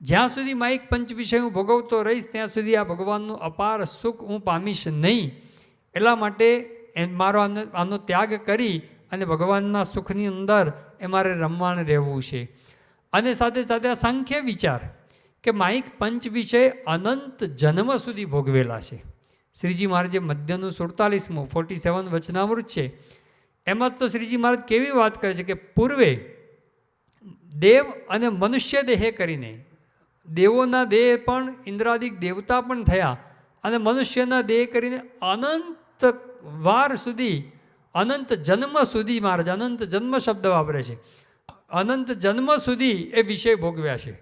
જ્યાં સુધી માઇક પંચ વિષય હું ભોગવતો રહીશ ત્યાં સુધી આ ભગવાનનું અપાર સુખ હું પામીશ નહીં. એટલા માટે મારો આનો ત્યાગ કરી અને ભગવાનના સુખની અંદર એ મારે રમવાણ રહેવું છે. અને સાથે સાથે આ સાંખ્ય વિચાર કે માઇક પંચ વિષય અનંત જન્મ સુધી ભોગવેલા છે. શ્રીજી મહારાજે મધ્યનું 47મું 47 વચનામૃત છે, એમાં તો શ્રીજી મહારાજ કેવી વાત કરે છે કે પૂર્વે દેવ અને મનુષ્ય દેહે કરીને, દેવોના દેહ પણ ઇન્દ્રાદિક દેવતા પણ થયા અને મનુષ્યના દેહ કરીને અનંત વાર સુધી, અનંત જન્મ સુધી, મહારાજ અનંત જન્મ શબ્દ વાપરે છે, અનંત જન્મ સુધી એ વિષય ભોગવ્યા છે.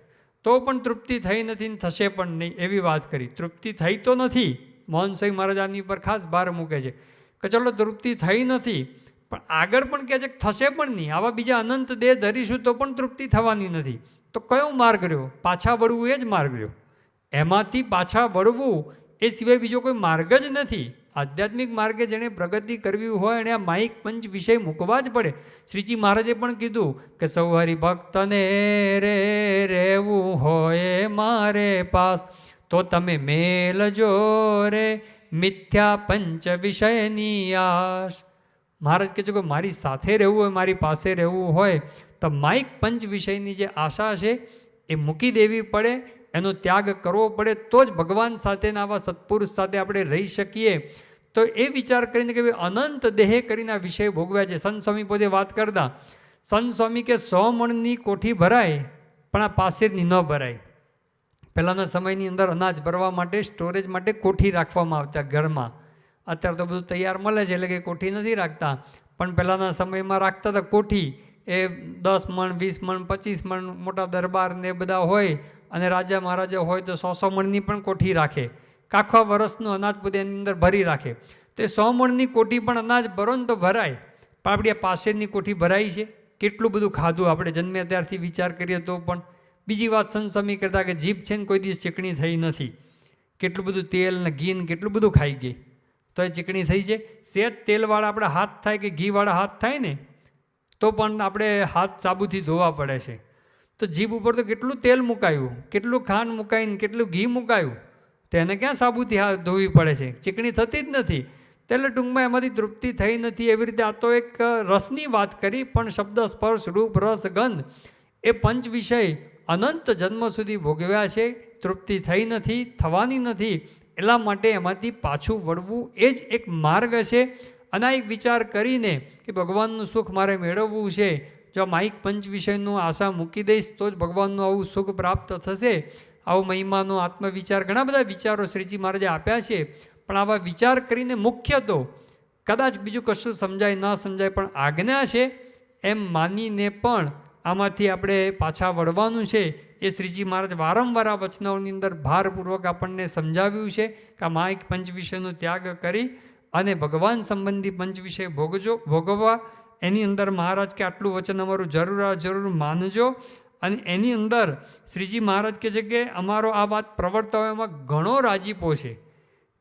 તો પણ તૃપ્તિ થઈ નથી, થશે પણ નહીં એવી વાત કરી. તૃપ્તિ થઈ તો નથી, મોહન સાંઈ મહારાજ આની ઉપર ખાસ ભાર મૂકે છે કે ચલો તૃપ્તિ થઈ નથી પણ આગળ પણ કહે છે કે થશે પણ નહીં. આવા બીજા અનંત દેહ ધરીશું તો પણ તૃપ્તિ થવાની નથી. તો કયો માર્ગ રહ્યો? પાછા વળવું એ જ માર્ગ રહ્યો. એમાંથી પાછા વળવું એ સિવાય બીજો કોઈ માર્ગ જ નથી. આધ્યાત્મિક માર્ગે જેણે પ્રગતિ કરવી હોય એણે આ માઇક પંચ વિષય મૂકવા જ પડે. શ્રીજી મહારાજે પણ કીધું કે સૌ હરિભક્તને રે રહેવું હોય મારે પાસ, તો તમે મેલજો રે મિથ્યા પંચ વિષયની આશ. મહારાજ કહે છે કે મારી સાથે રહેવું હોય, મારી પાસે રહેવું હોય તો માઇક પંચ વિષયની જે આશા છે એ મૂકી દેવી પડે એનો ત્યાગ કરવો પડે તો જ ભગવાન સાથેના આવા સત્પુરુષ સાથે આપણે રહી શકીએ. તો એ વિચાર કરીને કે ભાઈ અનંત દેહ કરીને આ વિષય ભોગવ્યા છે. સંત સ્વામી પોતે વાત કરતા, સંત સ્વામી કે 100 મણની કોઠી ભરાય પણ આ પાસેરની ન ભરાય. પહેલાંના સમયની અંદર અનાજ ભરવા માટે સ્ટોરેજ માટે કોઠી રાખવામાં આવતા ઘરમાં. અત્યારે તો બધું તૈયાર મળે છે એટલે કે કોઠી નથી રાખતા, પણ પહેલાંના સમયમાં રાખતા હતા કોઠી. એ 10 મણ 20 મણ 25 મણ મોટા દરબાર ને બધા હોય અને રાજા મહારાજા હોય તો 100 મણની પણ કોઠી રાખે. આખા વર્ષનું અનાજ બધું એની અંદર ભરી રાખે. તો એ 100 મણની કોઠી પણ અનાજ ભરો ને તો ભરાય, પણ આપણી આ પાસેરની કોઠી ભરાઈ છે. કેટલું બધું ખાધું આપણે જન્મ્યા ત્યારથી વિચાર કરીએ તો પણ. બીજી વાત સંત સ્વામી કરતા કે જીભ છે ને કોઈ દિવસ ચીકણી થઈ નથી. કેટલું બધું તેલ ને ઘી ને કેટલું બધું ખાઈ ગઈ તો એ ચીકણી થઈ જાય. સેજ તેલવાળા આપણા હાથ થાય કે ઘીવાળા હાથ થાય ને તો પણ આપણે હાથ સાબુથી ધોવા પડે છે. તો જીભ ઉપર તો કેટલું તેલ મુકાયું, કેટલું ખાંડ મુકાઈને કેટલું ઘી મુકાયું, તો એને ક્યાં સાબુથી હાથ ધોવી પડે છે? ચીકણી થતી જ નથી. એટલે ટૂંકમાં એમાંથી તૃપ્તિ થઈ નથી. એવી રીતે આ તો એક રસની વાત કરી, પણ શબ્દ સ્પર્શ રૂપ રસ ગંધ એ પંચ વિષય અનંત જન્મ સુધી ભોગવ્યા છે, તૃપ્તિ થઈ નથી, થવાની નથી. એટલા માટે એમાંથી પાછું વળવું એ જ એક માર્ગ છે. અને આ એક વિચાર કરીને કે ભગવાનનું સુખ મારે મેળવવું છે, જો માઇક પંચ વિષયનું આશા મૂકી દઈશ તો જ ભગવાનનું આવું સુખ પ્રાપ્ત થશે. આવો મહિમાનો આત્મવિચાર, ઘણા બધા વિચારો શ્રીજી મહારાજે આપ્યા છે, પણ આવા વિચાર કરીને મુખ્ય તો કદાચ બીજું કશું સમજાય ન સમજાય પણ આજ્ઞા છે એમ માનીને પણ આમાંથી આપણે પાછા વળવાનું છે. એ શ્રીજી મહારાજ વારંવાર આ વચનાઓની અંદર ભારપૂર્વક આપણને સમજાવ્યું છે કે આ માઇક પંચ વિષયનો ત્યાગ કરી અને ભગવાન સંબંધી પંચ વિષય ભોગવવા. એની અંદર મહારાજ કે આટલું વચન અમારું જરૂર માનજો. અને એની અંદર શ્રીજી મહારાજ કહે છે કે અમારો આ વાત પ્રવર્તાવવામાં ઘણો રાજીપો છે.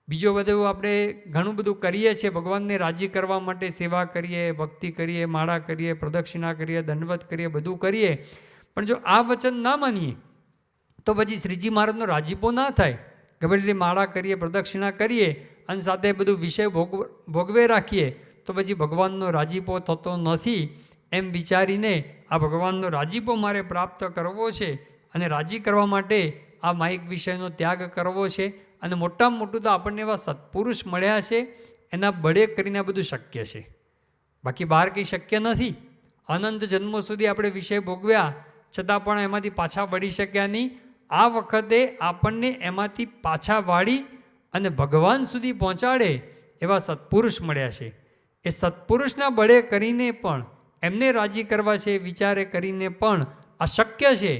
બીજો બધું આપણે ઘણું બધું કરીએ છીએ ભગવાનને રાજી કરવા માટે, સેવા કરીએ, ભક્તિ કરીએ, માળા કરીએ, પ્રદક્ષિણા કરીએ, દંડવત કરીએ, બધું કરીએ, પણ જો આ વચન ના માનીએ તો પછી શ્રીજી મહારાજનો રાજીપો ના થાય. ગમે રીતે માળા કરીએ, પ્રદક્ષિણા કરીએ અને સાથે બધું વિષય ભોગવે રાખીએ તો પછી ભગવાનનો રાજીપો થતો નથી. એમ વિચારીને આ ભગવાનનો રાજીપો મારે પ્રાપ્ત કરવો છે અને રાજી કરવા માટે આ માઇક વિષયનો ત્યાગ કરવો છે. અને મોટામાં મોટું તો આપણને એવા સત્પુરુષ મળ્યા છે, એના બળે કરીને આ બધું શક્ય છે. બાકી બહાર કંઈ શક્ય નથી. અનંત જન્મો સુધી આપણે વિષય ભોગવ્યા છતાં પણ એમાંથી પાછા વળી શક્યા નહીં. આ વખતે આપણને એમાંથી પાછા વાળી અને ભગવાન સુધી પહોંચાડે એવા સત્પુરુષ મળ્યા છે. એ સત્પુરુષના બળે કરીને પણ, એમને રાજી કરવા છે વિચારે કરીને પણ આ શક્ય છે.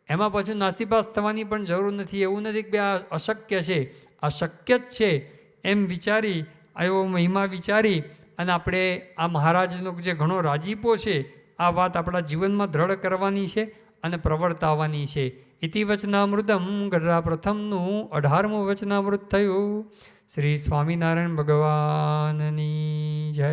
એમાં પાછું નાસીપાસ થવાની પણ જરૂર નથી. એવું નથી કે આ અશક્ય છે, આ શક્ય જ છે એમ વિચારી, એવો મહિમા વિચારી અને આપણે આ મહારાજનો જે ઘણો રાજીપો છે આ વાત આપણા જીવનમાં દ્રઢ કરવાની છે અને પ્રવર્તાવવાની છે. ઇતિ વચનામૃતમ ગઢડા પ્રથમનું 18મું વચનામૃત થયું. શ્રી સ્વામિનારાયણ ભગવાનની જય.